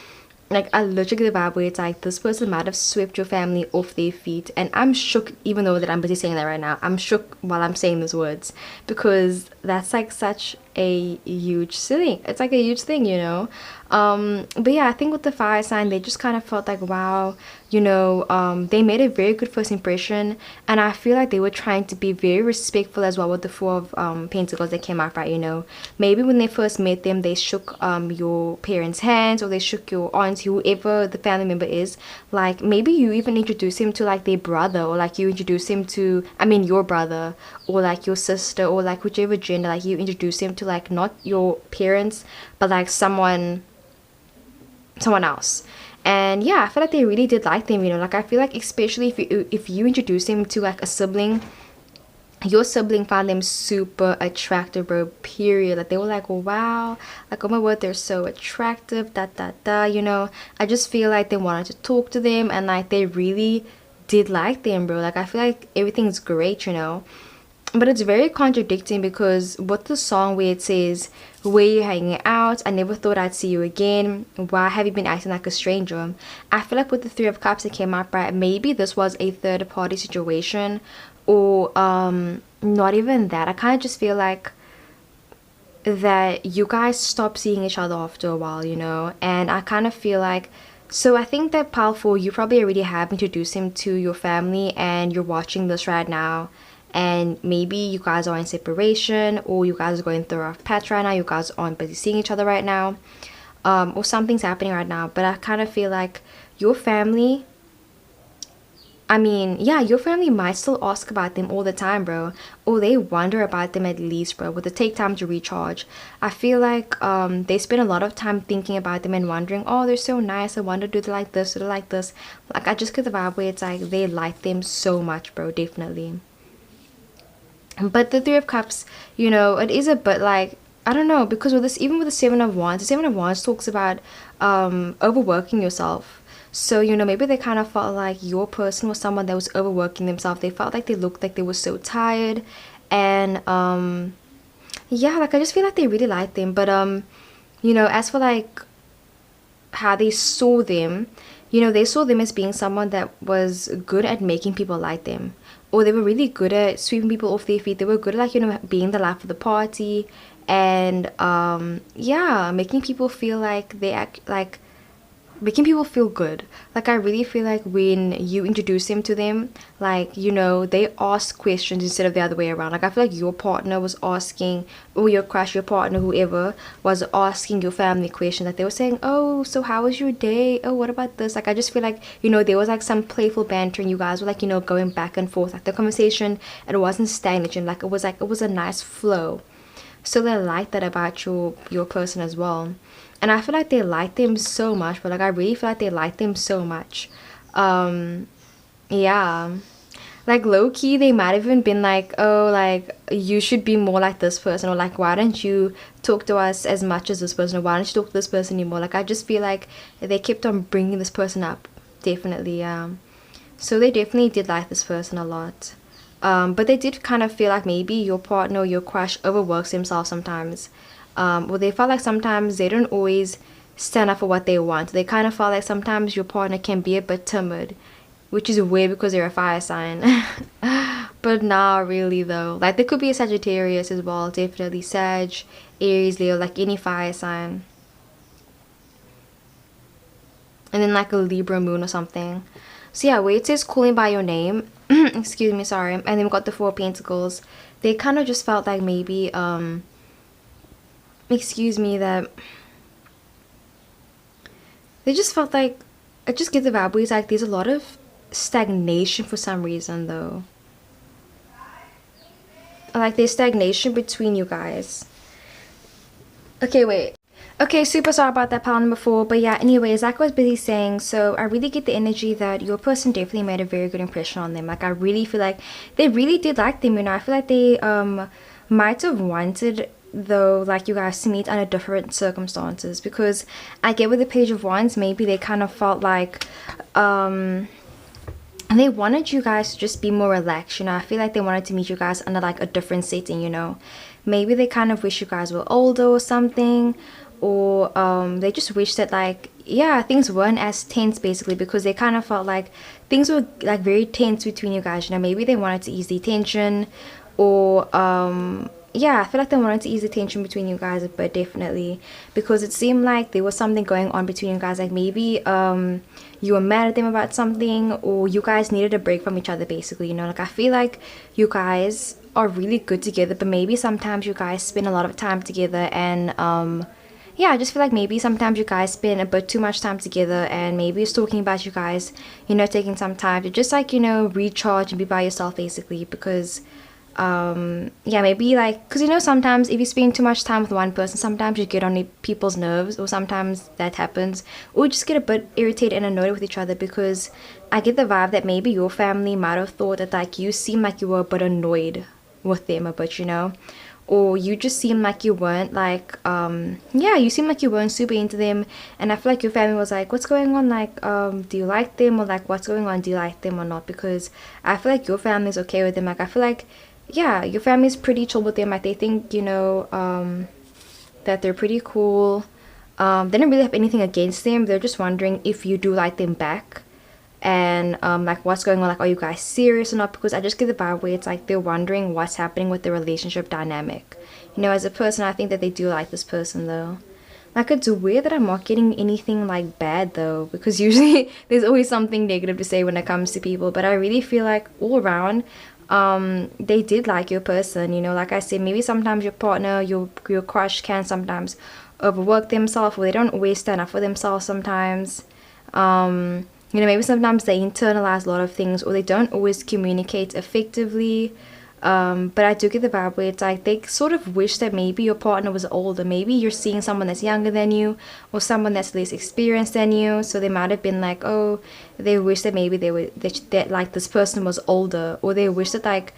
Like, I literally get the vibe where it's like this person might have swept your family off their feet. And I'm shook, even though that I'm busy saying that right now. I'm shook while I'm saying those words, because that's like such a huge thing. It's like a huge thing, you know. But yeah, I think with the fire sign, they just kind of felt like, wow, you know, they made a very good first impression, and I feel like they were trying to be very respectful as well with the Four of Pentacles that came out, right? You know, maybe when they first met them, they shook your parents' hands, or they shook your aunts, whoever the family member is. Like, maybe you even introduce him to like their brother, or like you introduce him to, I mean, your brother, or like your sister, or like whichever gender, like you introduce him to like not your parents, but like someone else. And yeah, I feel like they really did like them, you know. Like, I feel like especially if you introduce him to like a sibling, your sibling found them super attractive, bro, period. Like, they were like, wow, like, oh my word, they're so attractive, you know. I just feel like they wanted to talk to them, and like they really did like them, bro. Like, I feel like everything's great, you know. But it's very contradicting, because what the song where it says, where you hanging out, I never thought I'd see you again, why have you been acting like a stranger? I feel like with the Three of Cups that came up, right, maybe this was a third party situation, or not even that. I kind of just feel like that you guys stop seeing each other after a while, you know. And I kind of feel like, so I think that powerful, you probably already have introduced him to your family, and you're watching this right now, and maybe you guys are in separation, or you guys are going through a rough patch right now, you guys aren't busy seeing each other right now, or something's happening right now. But I kind of feel like your family, I mean, yeah, your family might still ask about them all the time, bro, or they wonder about them at least, bro, with the take time to recharge. I feel like they spend a lot of time thinking about them and wondering, oh, they're so nice, I wonder, do they like this, do they like this? Like, I just get the vibe where it's like they like them so much, bro, definitely. But the Three of Cups, you know, it is a bit like, I don't know, because with this, even with the Seven of Wands, the Seven of Wands talks about overworking yourself. So, you know, maybe they kind of felt like your person was someone that was overworking themselves. They felt like they looked like they were so tired. And yeah, like, I just feel like they really liked them. But you know, as for like how they saw them, you know, they saw them as being someone that was good at making people like them, or they were really good at sweeping people off their feet. They were good at, like, you know, being the life of the party, and yeah, making people feel like they act like, making people feel good. Like, I really feel like when you introduce him to them, like, you know, they ask questions instead of the other way around. Like, I feel like your partner was asking, or your crush, your partner, whoever, was asking your family questions. Like, they were saying, oh, so how was your day? Oh, what about this? Like, I just feel like, you know, there was like some playful banter, and you guys were like, you know, going back and forth. Like, the conversation, it wasn't stagnant, and like, it was a nice flow. So they like that about your person as well. And I feel like they like them so much, but like, I really feel like they like them so much. Yeah, like, low-key, they might have even been like, oh, like, you should be more like this person, or like, why don't you talk to us as much as this person, or why don't you talk to this person anymore? Like, I just feel like they kept on bringing this person up, definitely. So they definitely did like this person a lot. But they did kind of feel like maybe your partner or your crush overworks themselves sometimes. Well, they felt like sometimes they don't always stand up for what they want. They kind of felt like sometimes your partner can be a bit timid, which is weird because they're a fire sign. But not really though. Like, there could be a Sagittarius as well, definitely Sag, Aries, Leo, like any fire sign. And then like a Libra moon or something. So yeah, where it says calling by your name, excuse me, sorry, and then we got the Four of Pentacles. They kind of just felt like maybe excuse me, that they just felt like, I just get the vibe where it's like there's a lot of stagnation for some reason though. Like, there's stagnation between you guys. Okay, wait. Okay, super sorry about that, pal number 4. But yeah, anyways, like I was busy saying, so I really get the energy that your person definitely made a very good impression on them. Like, I really feel like they really did like them, you know. I feel like they might have wanted, though, like, you guys to meet under different circumstances, because I get with the Page of Wands, maybe they kind of felt like they wanted you guys to just be more relaxed, you know. I feel like they wanted to meet you guys under like a different setting, you know. Maybe they kind of wish you guys were older or something, or they just wish that like yeah, things weren't as tense basically, because they kind of felt like things were like very tense between you guys. You know, maybe they wanted to ease the tension, or yeah, I feel like they wanted to ease the tension between you guys, but definitely, because it seemed like there was something going on between you guys. Like maybe you were mad at them about something, or you guys needed a break from each other basically. You know, like I feel like you guys are really good together, but maybe sometimes you guys spend a lot of time together, and yeah, I just feel like maybe sometimes you guys spend a bit too much time together, and maybe it's talking about you guys, you know, taking some time to just like, you know, recharge and be by yourself basically, because yeah, maybe like, because you know, sometimes if you spend too much time with one person, sometimes you get on people's nerves, or sometimes that happens, or just get a bit irritated and annoyed with each other, because I get the vibe that maybe your family might have thought that like you seem like you were a bit annoyed with them a bit, you know, or you just seem like you weren't like yeah, you seem like you weren't super into them, and I feel like your family was like, what's going on, like do you like them, or like what's going on, do you like them or not, because I feel like your family's okay with them. Like I feel like, yeah, your family's pretty chill with them. Like they think, you know, that they're pretty cool. They don't really have anything against them. They're just wondering if you do like them back, and like what's going on, like are you guys serious or not, because I just get the vibe where it's like they're wondering what's happening with the relationship dynamic. You know, as a person, I think that they do like this person though. Like it's weird that I'm not getting anything like bad though, because usually there's always something negative to say when it comes to people, but I really feel like all around they did like your person. You know, like I said, maybe sometimes your partner, your crush can sometimes overwork themselves, or they don't always stand up for themselves sometimes. You know, maybe sometimes they internalize a lot of things, or they don't always communicate effectively. But I do get the vibe where it's like they sort of wish that maybe your partner was older. Maybe you're seeing someone that's younger than you, or someone that's less experienced than you. So they might have been like, oh, they wish that maybe that like this person was older, or they wish that like,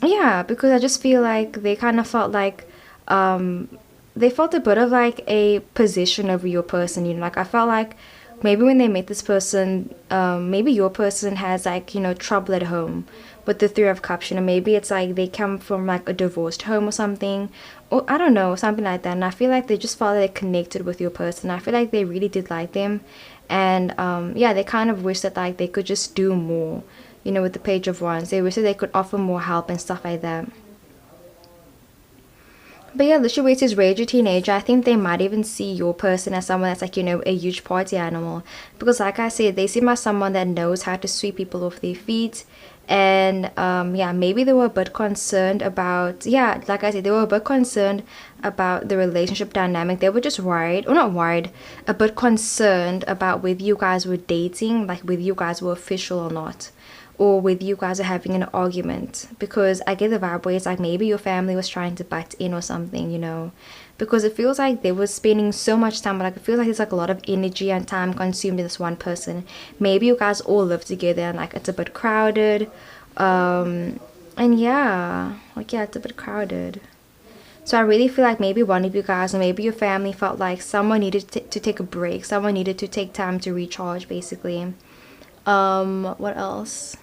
yeah, because I just feel like they kind of felt like they felt a bit of like a position over your person. You know, like I felt like maybe when they met this person, maybe your person has like, you know, trouble at home with the Three of Cups. You know, maybe it's like they come from like a divorced home or something, or I don't know, something like that. And I feel like they just felt like they connected with your person. I feel like they really did like them, and yeah, they kind of wish that like they could just do more. You know, with the Page of Wands, they wish that they could offer more help and stuff like that. But yeah, Lucia Waits is Rage a Teenager. I think they might even see your person as someone that's like, you know, a huge party animal. Because like I said, they seem as someone that knows how to sweep people off their feet. And yeah, maybe they were a bit concerned about, yeah, like I said, they were a bit concerned about the relationship dynamic. They were just worried, or not worried, a bit concerned about whether you guys were dating, like whether you guys were official or not, or whether you guys are having an argument, because I get the vibe where it's like maybe your family was trying to butt in or something, you know, because it feels like they were spending so much time, like it feels like there's like a lot of energy and time consumed in this one person. Maybe you guys all live together and like it's a bit crowded, and yeah, like yeah, it's a bit crowded. So I really feel like maybe one of you guys, or maybe your family, felt like someone needed to take a break, someone needed to take time to recharge basically. What else?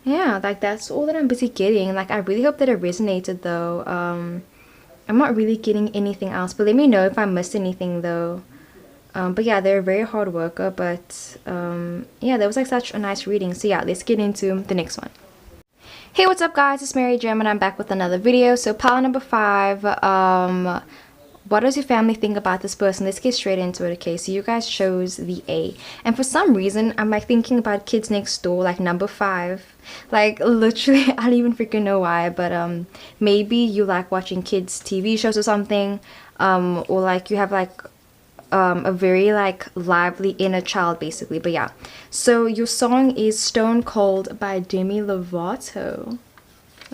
Yeah, like that's all that I'm busy getting. Like I really hope that it resonated though. I'm not really getting anything else, but let me know if I missed anything though. But yeah, they're a very hard worker, but yeah, that was like such a nice reading. So yeah, let's get into the next one. Hey, what's up guys, it's Mary Gem and I'm back with another video. So pile number 5, what does your family think about this person? Let's get straight into it. Okay, so you guys chose the A, and for some reason I'm like thinking about Kids Next Door, like number 5. Like literally I don't even freaking know why, but maybe you like watching kids TV shows or something, or like you have like a very like lively inner child basically. But yeah, so your song is Stone Cold by Demi Lovato.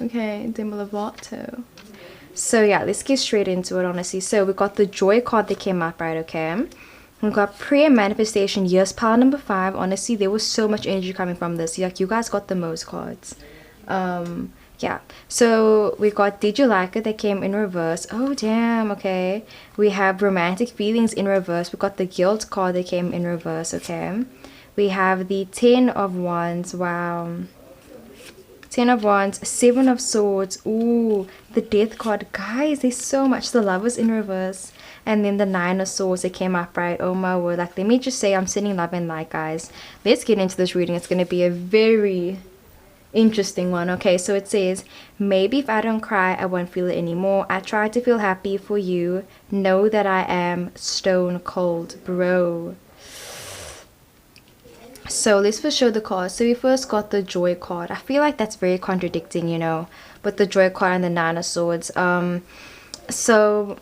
Okay, Demi Lovato. So yeah, let's get straight into it honestly. So we got the Joy card that came up, right? Okay, we got prayer, manifestation. Yes, pile number 5. Honestly, there was so much energy coming from this. Like you guys got the most cards. Yeah, so we got Did You Like It that came in reverse. Oh damn. Okay, we have romantic feelings in reverse. We got the guilt card that came in reverse. Okay, we have the 10 of Wands. Wow, Ten of Wands, Seven of Swords. Ooh, the Death card. Guys, there's so much. The Lovers in reverse. And then the Nine of Swords, they came up, right? Oh my word. Like, let me just say, I'm sending love and light, guys. Let's get into this reading. It's going to be a very interesting one. Okay, so it says, maybe if I don't cry, I won't feel it anymore. I try to feel happy for you. Know that I am stone cold, bro. So let's first show the cards. So we first got the Joy card. I feel like that's very contradicting, you know, with the Joy card and the Nine of Swords. So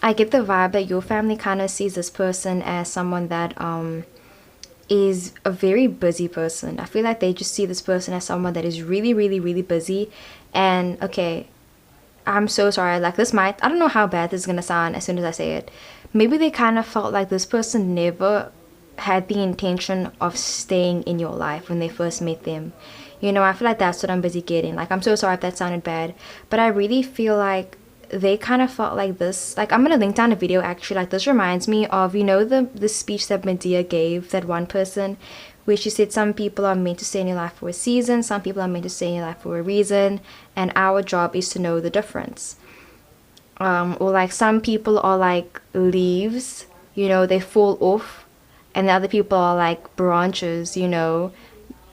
I get the vibe that your family kind of sees this person as someone that is a very busy person. I feel like they just see this person as someone that is really, really, really busy. And okay, I'm so sorry. Like, this might, I don't know how bad this is gonna sound as soon as I say it. Maybe they kind of felt like this person never had the intention of staying in your life when they first met them. You know, I feel like that's what I'm busy getting. Like, I'm so sorry if that sounded bad, but I really feel like they kind of felt like this. Like, I'm gonna link down a video actually. Like, this reminds me of, you know, the speech that Medea gave, that one person, where she said some people are meant to stay in your life for a season, some people are meant to stay in your life for a reason, and our job is to know the difference. Or like, some people are like leaves, you know, they fall off, and the other people are like branches, you know,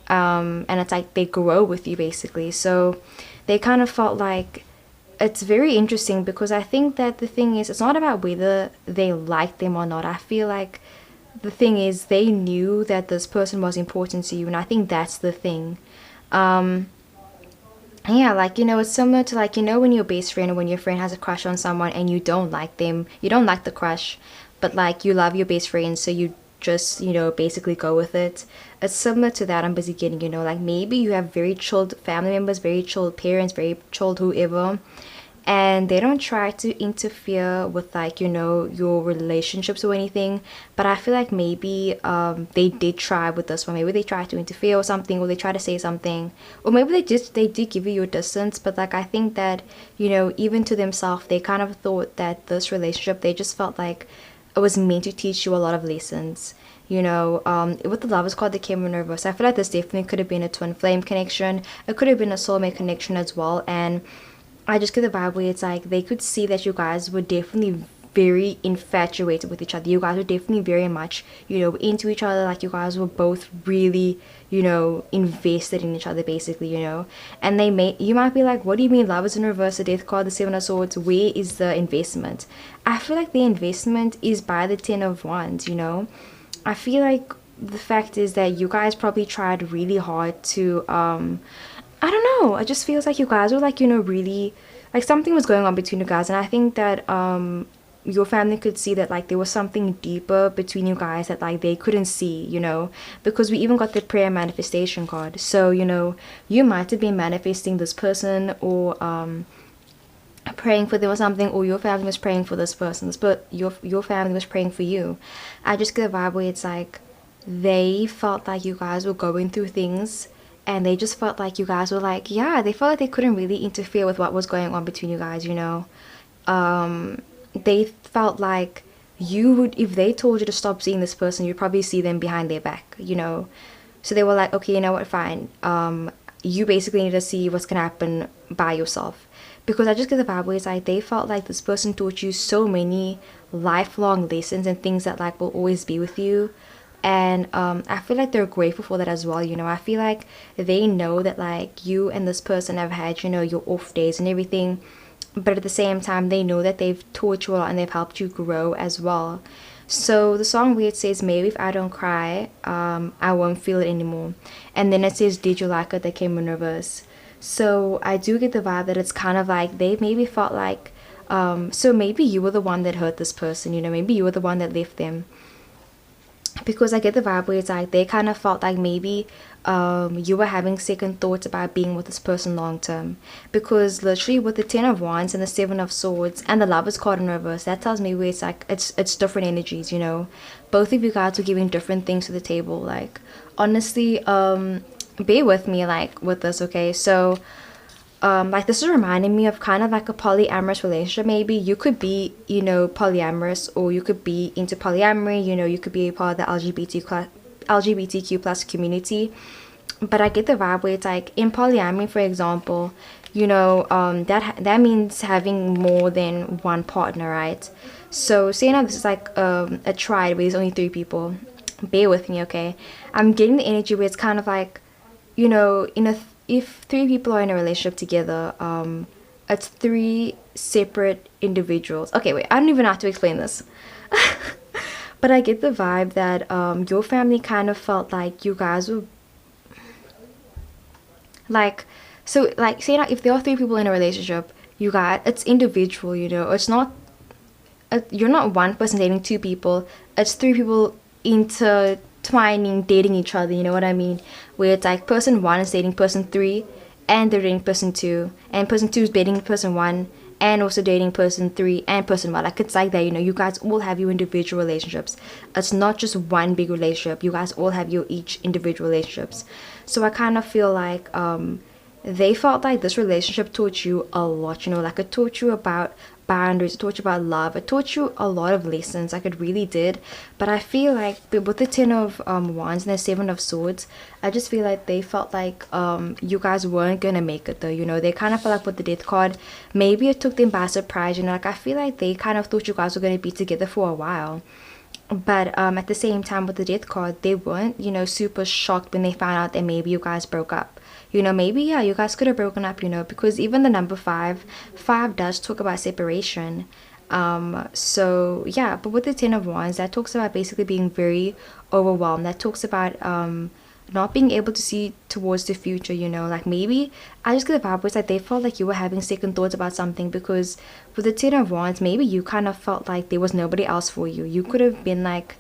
and it's like they grow with you basically. So they kind of felt like, it's very interesting, because I think that the thing is, it's not about whether they like them or not. I feel like the thing is, they knew that this person was important to you, and I think that's the thing. Yeah, like, you know, it's similar to, like, you know, when your best friend or when your friend has a crush on someone and you don't like them, you don't like the crush, but like, you love your best friend, so you just, you know, basically go with it. It's similar to that. I'm busy getting, you know, like, maybe you have very chilled family members, very chilled parents, very chilled whoever, and they don't try to interfere with, like, you know, your relationships or anything. But I feel like maybe they did try with this one. Maybe they tried to interfere or something, or they tried to say something, or maybe they did give you your distance. But like, I think that, you know, even to themselves, they kind of thought that this relationship, they just felt like it was meant to teach you a lot of lessons, you know. With the Lovers card that came in reverse, I feel like this definitely could have been a twin flame connection. It could have been a soulmate connection as well. And I just get the vibe where it's like, they could see that you guys were definitely very infatuated with each other. You guys were definitely very much, you know, into each other. Like, you guys were both really, you know, invested in each other basically, you know. And you might be like, what do you mean Lovers in reverse, the Death card, the Seven of Swords, where is the investment? I feel like the investment is by the Ten of Wands, you know. I feel like the fact is that you guys probably tried really hard to I don't know, it just feels like you guys were like, you know, really, like, something was going on between you guys. And I think that your family could see that, like, there was something deeper between you guys that, like, they couldn't see, you know, because we even got the prayer manifestation card. So, you know, you might have been manifesting this person, or praying for them or something, or your family was praying for this person, but your family was praying for you. I just get a vibe where it's like, they felt like you guys were going through things, and they just felt like you guys were like, yeah, they felt like they couldn't really interfere with what was going on between you guys, you know. They felt like you would, if they told you to stop seeing this person, you'd probably see them behind their back, you know. So they were like, okay, you know what, fine, you basically need to see what's gonna happen by yourself. Because I just get the vibe where it's like, they felt like this person taught you so many lifelong lessons and things that, like, will always be with you. And I feel like they're grateful for that as well, you know. I feel like they know that, like, you and this person have had, you know, your off days and everything, but at the same time, they know that they've taught you a lot and they've helped you grow as well. So the song where it says, maybe if I don't cry, I won't feel it anymore, and then it says, did you like it, that came in reverse. So I do get the vibe that it's kind of like, they maybe felt like, so maybe you were the one that hurt this person, you know, maybe you were the one that left them. Because I get the vibe where it's like, they kind of felt like maybe you were having second thoughts about being with this person long term. Because literally with the Ten of Wands and the Seven of Swords and the Lovers card in reverse, that tells me where it's like, it's different energies, you know. Both of you guys are giving different things to the table. Like, honestly, bear with me, like, with this, okay? So like, this is reminding me of kind of like a polyamorous relationship. Maybe you could be, you know, polyamorous, or you could be into polyamory, you know, you could be a part of the LGBTQ plus community, but I get the vibe where it's like in polyamory, for example, you know, that means having more than one partner, right? So say now this is like a triad where there's only 3 people. Bear with me, okay? I'm getting the energy where it's kind of like, you know, if 3 people are in a relationship together, it's 3 separate individuals. Okay, wait, I don't even know how to explain this. But I get the vibe that your family kind of felt like you guys were like, so like say now if there are 3 people in a relationship, you got, it's individual, you know, it's not you're not one person dating 2 people, it's 3 people intertwining dating each other, you know what I mean, where it's like person 1 is dating person 3 and they're dating person 2 and person 2 is dating person 1 and also dating person 3 and person 1. Like it's like that, you know, you guys all have your individual relationships. It's not just one big relationship, you guys all have your each individual relationships. So I kind of feel like they felt like this relationship taught you a lot, you know, like it taught you about boundaries, it taught you about love, it taught you a lot of lessons, like it really did. But I feel like with the 10 of wands and the 7 of swords, I just feel like they felt like you guys weren't gonna make it though, you know. They kind of felt like with the death card, maybe it took them by surprise, you know, like I feel like they kind of thought you guys were gonna be together for a while. But at the same time with the death card, they weren't, you know, super shocked when they found out that maybe you guys broke up. You know, maybe, yeah, you guys could have broken up, you know, because even the number 5 does talk about separation. So yeah, but with the 10 of wands, that talks about basically being very overwhelmed. That talks about not being able to see towards the future, you know, like maybe I just get the vibe was like they felt like you were having second thoughts about something, because with the 10 of wands, maybe you kind of felt like there was nobody else for you. You could have been like,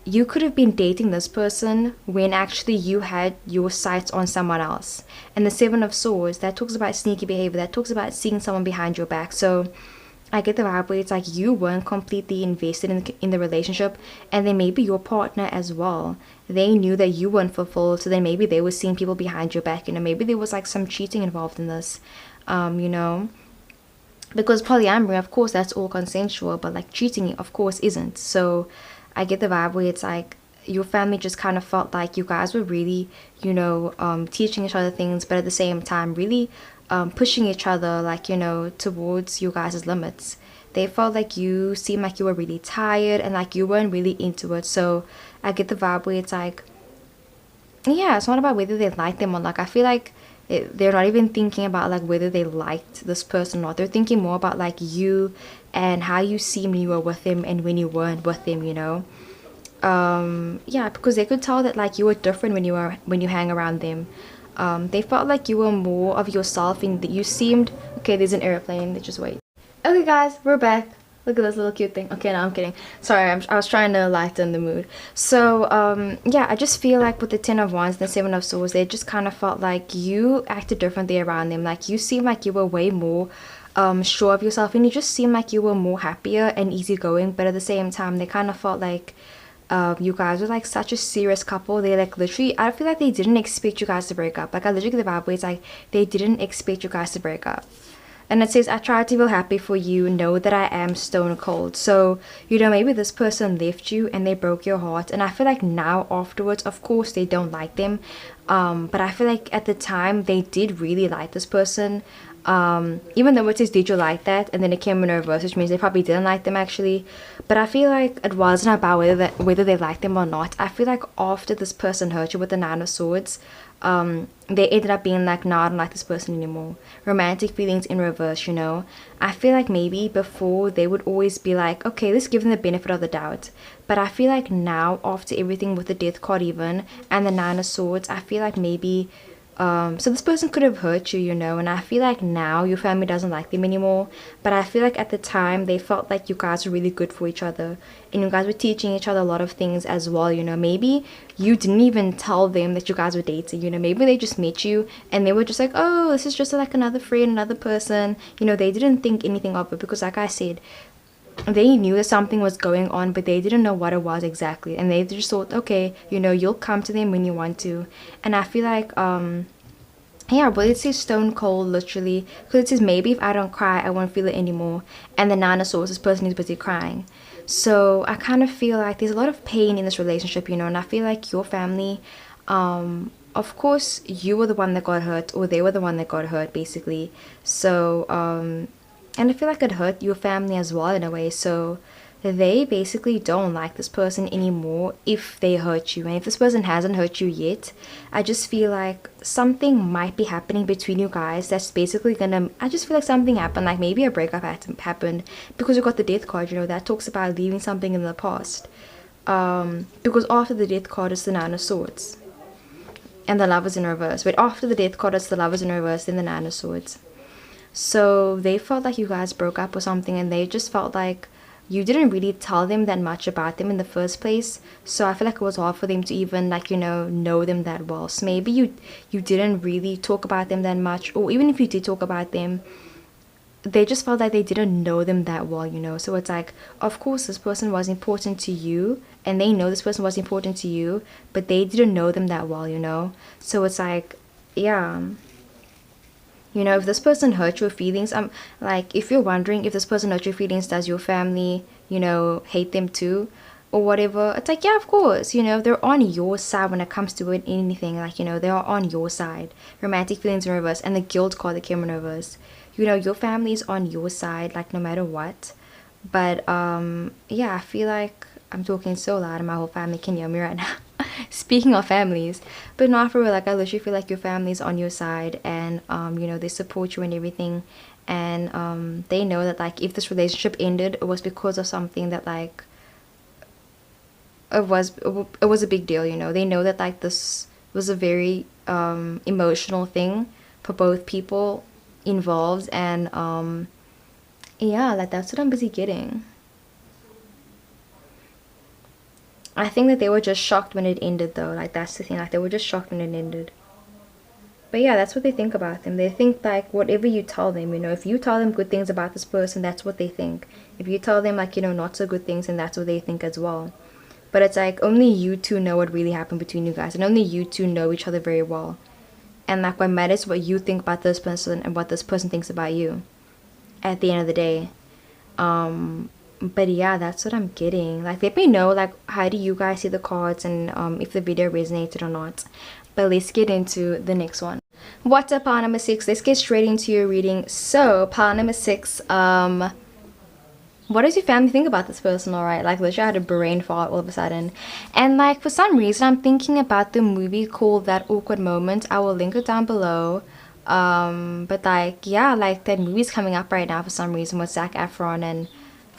you could have been dating this person when actually you had your sights on someone else. And the 7 of swords, that talks about sneaky behavior, that talks about seeing someone behind your back. So I get the vibe where it's like you weren't completely invested in the relationship, and then maybe your partner as well, they knew that you weren't fulfilled, so then maybe they were seeing people behind your back, you know, maybe there was like some cheating involved in this, you know, because polyamory, of course, that's all consensual, but like cheating, of course, isn't. So I get the vibe where it's like your family just kind of felt like you guys were really, you know, teaching each other things, but at the same time really pushing each other, like, you know, towards you guys' limits. They felt like you seemed like you were really tired and like you weren't really into it. So I get the vibe where it's like, yeah, it's not about whether they like them or not. I feel like they're not even thinking about like whether they liked this person or not. They're thinking more about like you and how you seemed when you were with them and when you weren't with them, you know. Yeah, because they could tell that like you were different when you hang around them. They felt like you were more of yourself and that you seemed okay. There's an airplane. They just wait. Okay, guys, we're back. Look at this little cute thing. Okay, no, I'm kidding. Sorry, I was trying to lighten the mood. So, yeah, I just feel like with the 10 of wands and the 7 of swords, they just kind of felt like you acted differently around them. Like, you seemed like you were way more sure of yourself, and you just seemed like you were more happier and easygoing, but at the same time, they kind of felt like you guys were like such a serious couple. They like literally, I feel like they didn't expect you guys to break up. Like, I literally get the vibe where it's like they didn't expect you guys to break up. And it says, I tried to feel happy for you, know that I am stone cold. So, you know, maybe this person left you and they broke your heart. And I feel like now afterwards, of course, they don't like them. But I feel like at the time, they did really like this person. Even though it says, did you like that? And then it came in reverse, which means they probably didn't like them actually. But I feel like it wasn't about whether they liked them or not. I feel like after this person hurt you with the 9 of swords, they ended up being like, no, I don't like this person anymore. Romantic feelings in reverse, you know. I feel like maybe before they would always be like, okay, let's give them the benefit of the doubt. But I feel like now, after everything with the death card even and the 9 of swords, I feel like maybe so this person could have hurt you, you know, and I feel like now your family doesn't like them anymore. But I feel like at the time they felt like you guys were really good for each other and you guys were teaching each other a lot of things as well, you know. Maybe you didn't even tell them that you guys were dating, you know. Maybe they just met you and they were just like, oh, this is just like another friend, another person, you know. They didn't think anything of it because, like I said, they knew that something was going on, but they didn't know what it was exactly, and they just thought, okay, you know, you'll come to them when you want to. And I feel like yeah, but it says stone cold literally, because it says maybe if I don't cry I won't feel it anymore, and the 9 of swords, this person is busy crying. So I kind of feel like there's a lot of pain in this relationship, you know. And I feel like your family of course you were the one that got hurt, or they were the one that got hurt basically. So and I feel like it hurt your family as well in a way. So they basically don't like this person anymore if they hurt you. And if this person hasn't hurt you yet, I just feel like something might be happening between you guys that's basically gonna, I just feel like something happened, like maybe a breakup happened, because you got the death card, you know, that talks about leaving something in the past. Because after the death card is the Nine of Swords and the Lovers in reverse. Wait, after the death card it's the Lovers in reverse, then the Nine of Swords. So they felt like you guys broke up or something, and they just felt like you didn't really tell them that much about them in the first place. So I feel like it was hard for them to even, like, you know them that well. So maybe you didn't really talk about them that much, or even if you did talk about them, they just felt like they didn't know them that well, you know. So it's like, of course this person was important to you, and they know this person was important to you, but they didn't know them that well, you know. So it's like, yeah, you know, if this person hurt your feelings, like, if you're wondering if this person hurt your feelings, does your family, you know, hate them too or whatever, it's like, yeah, of course, you know, they're on your side when it comes to anything. Like, you know, they are on your side. Romantic feelings in reverse, and the guilt card that came in reverse, you know, your family is on your side, like, no matter what. But yeah, I feel like I'm talking so loud and my whole family can hear me right now. Speaking of families, but not for real, like, I literally feel like your family's on your side, and you know, they support you and everything, and they know that, like, if this relationship ended, it was because of something that, like, it was a big deal, you know. They know that, like, this was a very emotional thing for both people involved, and yeah, like, that's what I'm busy getting. I think that they were just shocked when it ended, though. Like, that's the thing, like, they were just shocked when it ended. But yeah, that's what they think about them. They think, like, whatever you tell them, you know, if you tell them good things about this person, that's what they think. If you tell them, like, you know, not so good things, and that's what they think as well. But it's like, only you two know what really happened between you guys, and only you two know each other very well. And, like, what matters is what you think about this person and what this person thinks about you at the end of the day. But yeah, that's what I'm getting. Like, let me know, like, how do you guys see the cards, and if the video resonated or not. But let's get into the next one. What's up, pile number 6? Let's get straight into your reading. So pile number 6, what does your family think about this person? All right, like, literally I had a brain fart all of a sudden, and, like, for some reason I'm thinking about the movie called That Awkward Moment. I will link it down below. But, like, yeah, like, that movie's coming up right now for some reason with Zac Efron, and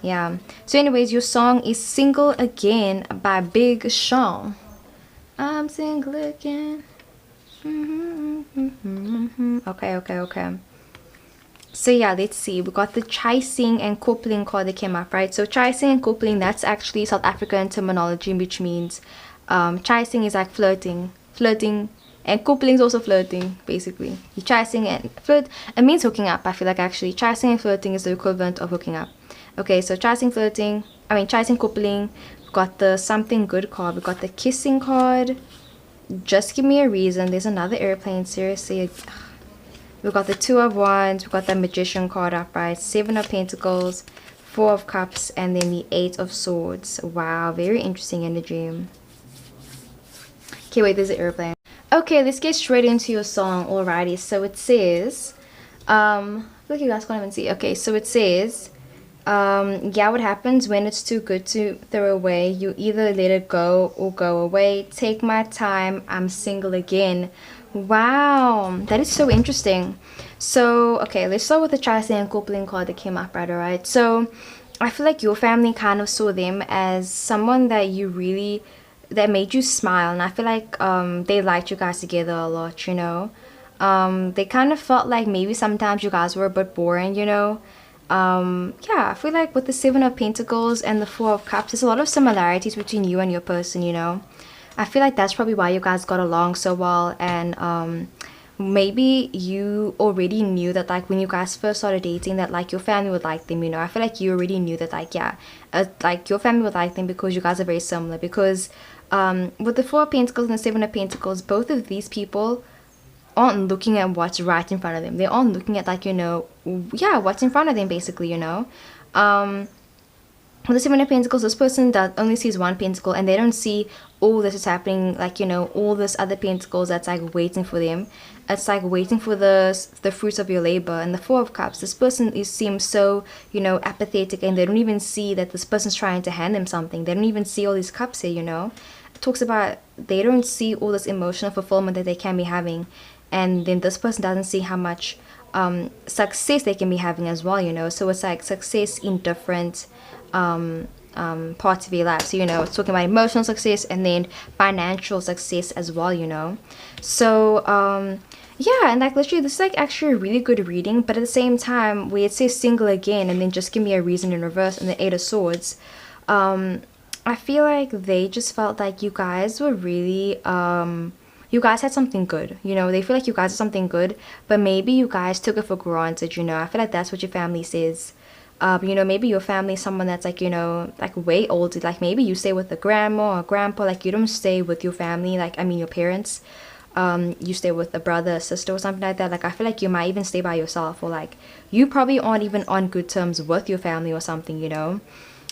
yeah. So anyways, your song is Single Again by Big Sean. I'm single again. Okay. So yeah, let's see. We got the chasing and coupling card that came up, right? So chasing and coupling, that's actually South African terminology, which means chasing is like flirting, and coupling is also flirting, basically. You chasing and flirt, it means hooking up. I feel like actually chasing and flirting is the equivalent of hooking up. Okay, so chasing, coupling. We got the something good card. We got the kissing card. Just give me a reason. There's another airplane, seriously. We got the Two of Wands. We got the Magician card upright. Seven of Pentacles, Four of Cups, and then the Eight of Swords. Wow, very interesting energy. Okay, wait, there's an airplane. Okay, let's get straight into your song. Alrighty, so it says, look, you guys can't even see. Okay, so it says, yeah, what happens when it's too good to throw away? You either let it go or go away. Take my time, I'm single again. Wow, that is so interesting. So, okay, let's start with the chasing and coupling card that came up, right? Alright, so I feel like your family kind of saw them as someone that you really, that made you smile, and I feel like they liked you guys together a lot, you know. They kind of felt like maybe sometimes you guys were a bit boring, you know. Yeah, I feel like with the Seven of Pentacles and the Four of Cups, there's a lot of similarities between you and your person, you know. I feel like that's probably why you guys got along so well, and maybe you already knew that, like, when you guys first started dating, that, like, your family would like them, you know. I feel like you already knew that, like, yeah, like, your family would like them because you guys are very similar, because with the Four of Pentacles and the Seven of Pentacles, both of these people aren't looking at what's right in front of them. They aren't looking at, like, you know, yeah, what's in front of them, basically, you know. with the Seven of Pentacles, this person that only sees one pentacle, and they don't see all this is happening, like, you know, all this other pentacles that's like waiting for them. It's like waiting for the fruits of your labor. And the Four of Cups, this person seems so, you know, apathetic, and they don't even see that this person's trying to hand them something. They don't even see all these cups here, you know. It talks about they don't see all this emotional fulfillment that they can be having, and then this person doesn't see how much success they can be having as well, you know. So it's like success in different parts of your life. So, you know, it's talking about emotional success and then financial success as well, you know. So yeah, and like literally this is like actually a really good reading, but at the same time where it says single again and then just give me a reason in reverse and the Eight of Swords, I feel like they just felt like you guys were really you guys had something good, you know. They feel like you guys had something good, but maybe you guys took it for granted, you know. I feel like that's what your family says. You know, maybe your family is someone that's like, you know, like way older. Like maybe you stay with a grandma or grandpa. Like you don't stay with your family. Like, I mean, your parents. You stay with a brother, a sister, or something like that. Like I feel like you might even stay by yourself, or like you probably aren't even on good terms with your family or something, you know.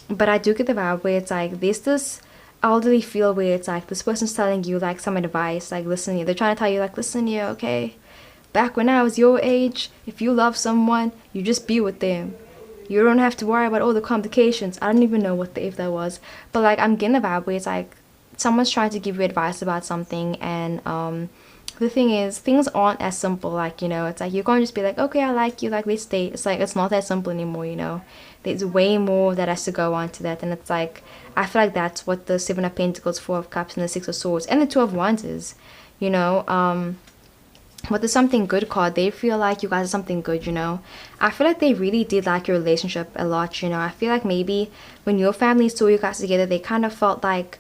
But I do get the vibe where it's like there's this elderly feel where it's like this person's telling you like some advice, like listen, they're trying to tell you like, listen here, okay, back when I was your age, if you love someone, you just be with them. You don't have to worry about all the complications. I don't even know what the if that was, but like I'm getting the vibe where it's like someone's trying to give you advice about something, and the thing is things aren't as simple. Like, you know, it's like you can't just be like, okay, I like you, like let's date. It's like it's not that simple anymore, you know. There's way more that has to go on to that, and it's like I feel like that's what the Seven of Pentacles, Four of Cups, and the Six of Swords and the Two of Wands is, you know. With the something good card, they feel like you guys are something good, you know. I feel like they really did like your relationship a lot, you know. I feel like maybe when your family saw you guys together, they kind of felt like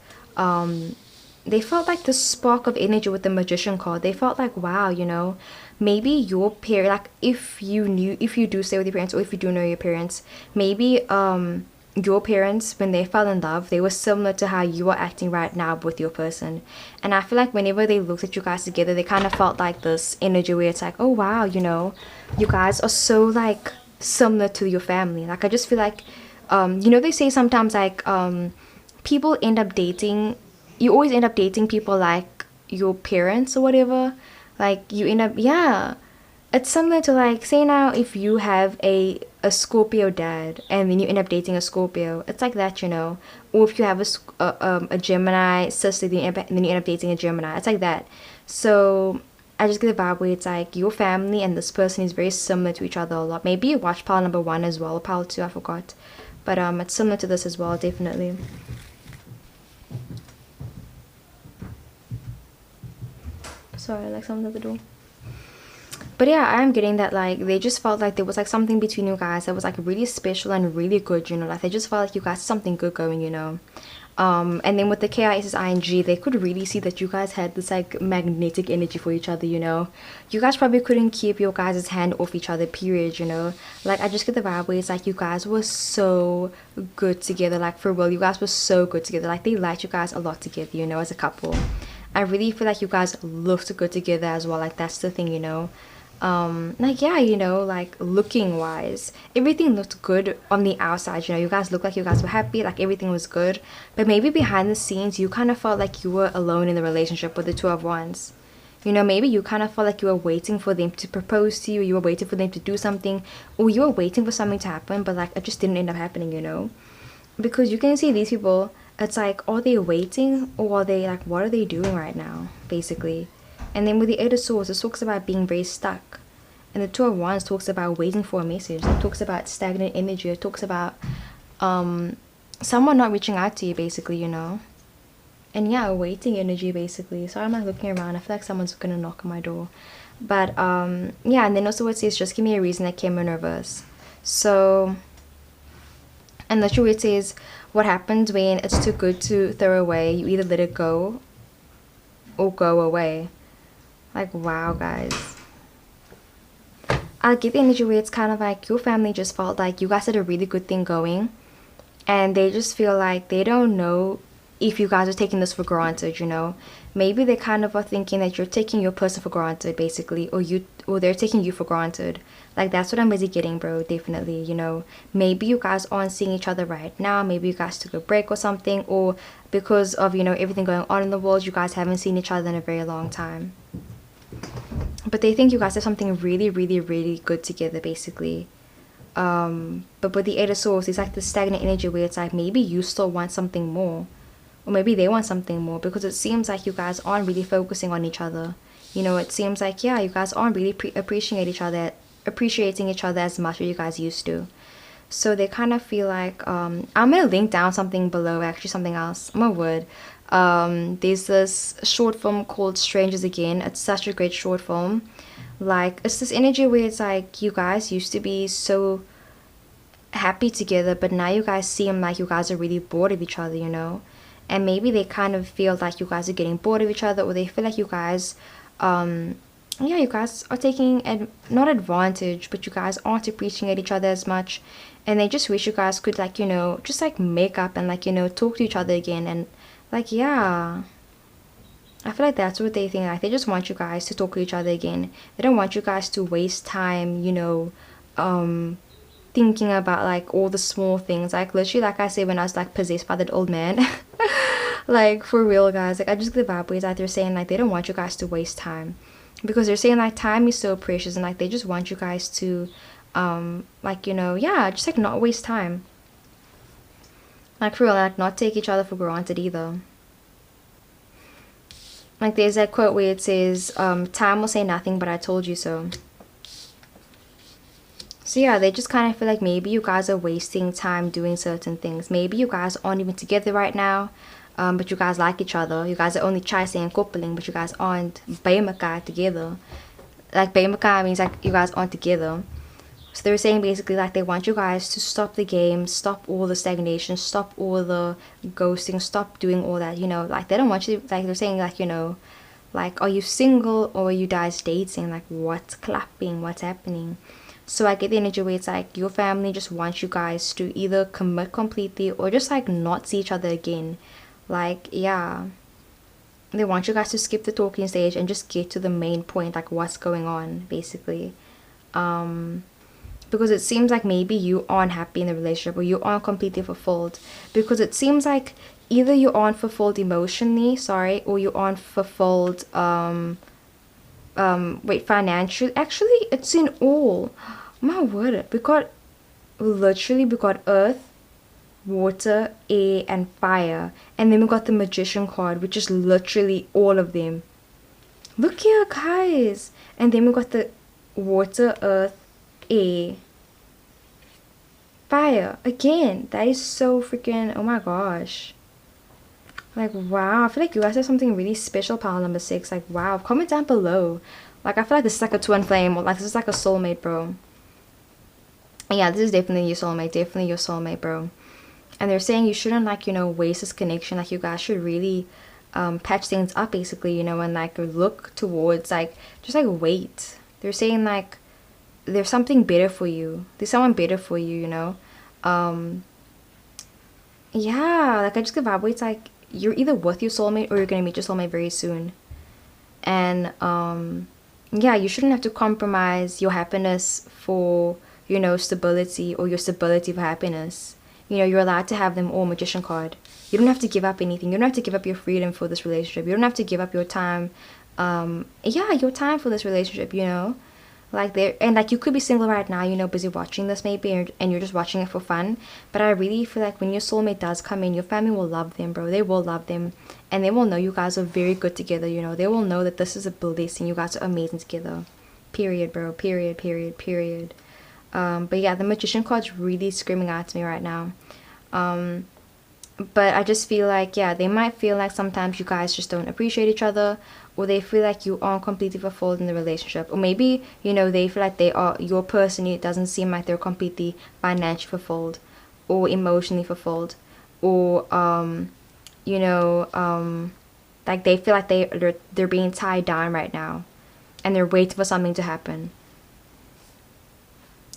this spark of energy with the Magician card. They felt like, wow, you know, maybe your parent, like if you do stay with your parents, or if you do know your parents, maybe your parents, when they fell in love, they were similar to how you are acting right now with your person. And I feel like whenever they looked at you guys together, they kind of felt like this energy where it's like, oh wow, you know, you guys are so like similar to your family. Like I just feel like you know, they say sometimes like people end up dating, you always end up dating people like your parents or whatever. Like you end up, yeah, it's similar to like, say now if you have a Scorpio dad and then you end up dating a Scorpio, it's like that, you know. Or if you have a Gemini sister, then you end up dating a Gemini, it's like that. So I just get the vibe where it's like your family and this person is very similar to each other a lot. Maybe you watch pile number 1 as well, or pile 2, I forgot, but it's similar to this as well, definitely. Sorry, like someone's at the door. But yeah, I am getting that like they just felt like there was like something between you guys that was like really special and really good, you know. Like they just felt like you guys had something good going, you know. And then with the KISSING, they could really see that you guys had this like magnetic energy for each other, you know. You guys probably couldn't keep your guys' hand off each other, period, you know. Like I just get the vibe where it's like you guys were so good together, like for real, you guys were so good together. Like they liked you guys a lot together, you know, as a couple. I really feel like you guys looked good together as well. Like that's the thing, you know. Like yeah, you know, like looking wise, everything looked good on the outside, you know. You guys looked like you guys were happy, like everything was good, but maybe behind the scenes you kind of felt like you were alone in the relationship with the Two of Wands, you know. Maybe you kind of felt like you were waiting for them to propose to you, you were waiting for them to do something, or you were waiting for something to happen, but like it just didn't end up happening, you know. Because you can see these people, it's like, are they waiting, or are they like, what are they doing right now, basically. And then with the Eight of Swords, it talks about being very stuck. And the Two of Wands talks about waiting for a message. It talks about stagnant energy. It talks about someone not reaching out to you, basically, you know. And yeah, waiting energy, basically. So I'm like looking around. I feel like someone's going to knock on my door. But yeah, and then also it says, just give me a reason that came in reverse. So, and the truth says, what happens when it's too good to throw away? You either let it go or go away. Like, wow, guys. I get the energy where it's kind of like your family just felt like you guys had a really good thing going, and they just feel like they don't know if you guys are taking this for granted, you know. Maybe they kind of are thinking that you're taking your person for granted, basically, or they're taking you for granted. Like, that's what I'm busy getting, bro. Definitely, you know. Maybe you guys aren't seeing each other right now. Maybe you guys took a break or something, or because of, you know, everything going on in the world, you guys haven't seen each other in a very long time. But they think you guys have something really, really, really good together, basically. But with the Eight of Swords, it's like the stagnant energy where it's like maybe you still want something more, or maybe they want something more, because it seems like you guys aren't really focusing on each other. You know, it seems like, yeah, you guys aren't really appreciating each other as much as you guys used to. So they kind of feel like, I'm gonna link down something below, actually, something else. I'm a word. There's this short film called Strangers Again. It's such a great short film. Like, it's this energy where it's like you guys used to be so happy together, but now you guys seem like you guys are really bored of each other, you know. And maybe they kind of feel like you guys are getting bored of each other, or they feel like you guys yeah, you guys are taking not advantage, but you guys aren't appreciating each other as much, and they just wish you guys could, like, you know, just like make up and, like, you know, talk to each other again. And like, yeah, I feel like that's what they think. Like, they just want you guys to talk to each other again. They don't want you guys to waste time, you know, thinking about like all the small things. Like, literally, like I said, when I was like possessed by that old man. Like, for real, guys. Like, I just get the vibe that they're saying like they don't want you guys to waste time, because they're saying like time is so precious, and like they just want you guys to like, you know, yeah, just like not waste time. Like, for real, like not take each other for granted either. Like, there's that quote where it says, time will say nothing, but I told you so. So yeah, they just kind of feel like maybe you guys are wasting time doing certain things. Maybe you guys aren't even together right now, but you guys like each other. You guys are only chasing and coupling, but you guys aren't baimaka together. Like, baimaka means like you guys aren't together. So they're saying basically like they want you guys to stop the game, stop all the stagnation, stop all the ghosting, stop doing all that, you know. Like, they don't want you to, like, they're saying like, you know, like, are you single or are you guys dating? Like, what's clapping? What's happening? So I get the energy where it's like your family just wants you guys to either commit completely or just like not see each other again. Like, yeah, they want you guys to skip the talking stage and just get to the main point, like what's going on, basically. Because it seems like maybe you aren't happy in the relationship, or you aren't completely fulfilled, because it seems like either you aren't fulfilled emotionally, sorry, or you aren't fulfilled financially. Actually, it's in all. My word, we got earth, water, air, and fire, and then we got the Magician card, which is literally all of them. Look here, guys. And then we got the water, earth, air, fire again. That is so freaking, oh my gosh. Like, wow, I feel like you guys have something really special, pile number 6. Like, wow, comment down below. Like, I feel like this is like a twin flame, or like this is like a soulmate, bro. And yeah, this is definitely your soulmate, bro. And they're saying you shouldn't, like, you know, waste this connection. Like, you guys should really patch things up, basically, you know, and like look towards, like, just like wait. They're saying like there's something better for you. There's someone better for you, you know. Yeah, like, I just get vibe where it's like you're either with your soulmate or you're gonna meet your soulmate very soon. And yeah, you shouldn't have to compromise your happiness for, you know, stability, or your stability for happiness. You know, you're allowed to have them all. Magician card. You don't have to give up anything. You don't have to give up your freedom for this relationship. You don't have to give up your time. Yeah, your time for this relationship, you know. Like, there, and like, you could be single right now, you know, busy watching this maybe, and you're just watching it for fun. But I really feel like when your soulmate does come in, your family will love them, bro. They will love them, and they will know you guys are very good together, you know. They will know that this is a blessing. You guys are amazing together. Period, bro. Period, period, period. But yeah, the Magician card's really screaming out to me right now. But I just feel like, yeah, they might feel like sometimes you guys just don't appreciate each other, or they feel like you aren't completely fulfilled in the relationship, or maybe, you know, they feel like they are your person. It doesn't seem like they're completely financially fulfilled or emotionally fulfilled, or you know, like they feel like they're being tied down right now, and they're waiting for something to happen.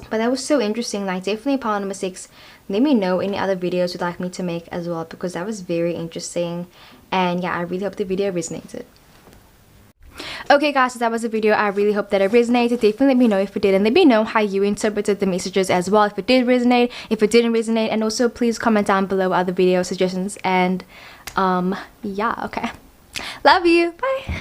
But that was so interesting. Like, definitely pile number 6, let me know any other videos you'd like me to make as well, because that was very interesting. And yeah, I really hope the video resonated. Okay guys, so that was the video. I really hope that it resonated. Definitely let me know if it did, and let me know how you interpreted the messages as well, if it did resonate, if it didn't resonate. And also please comment down below other video suggestions. And yeah, okay, love you, bye.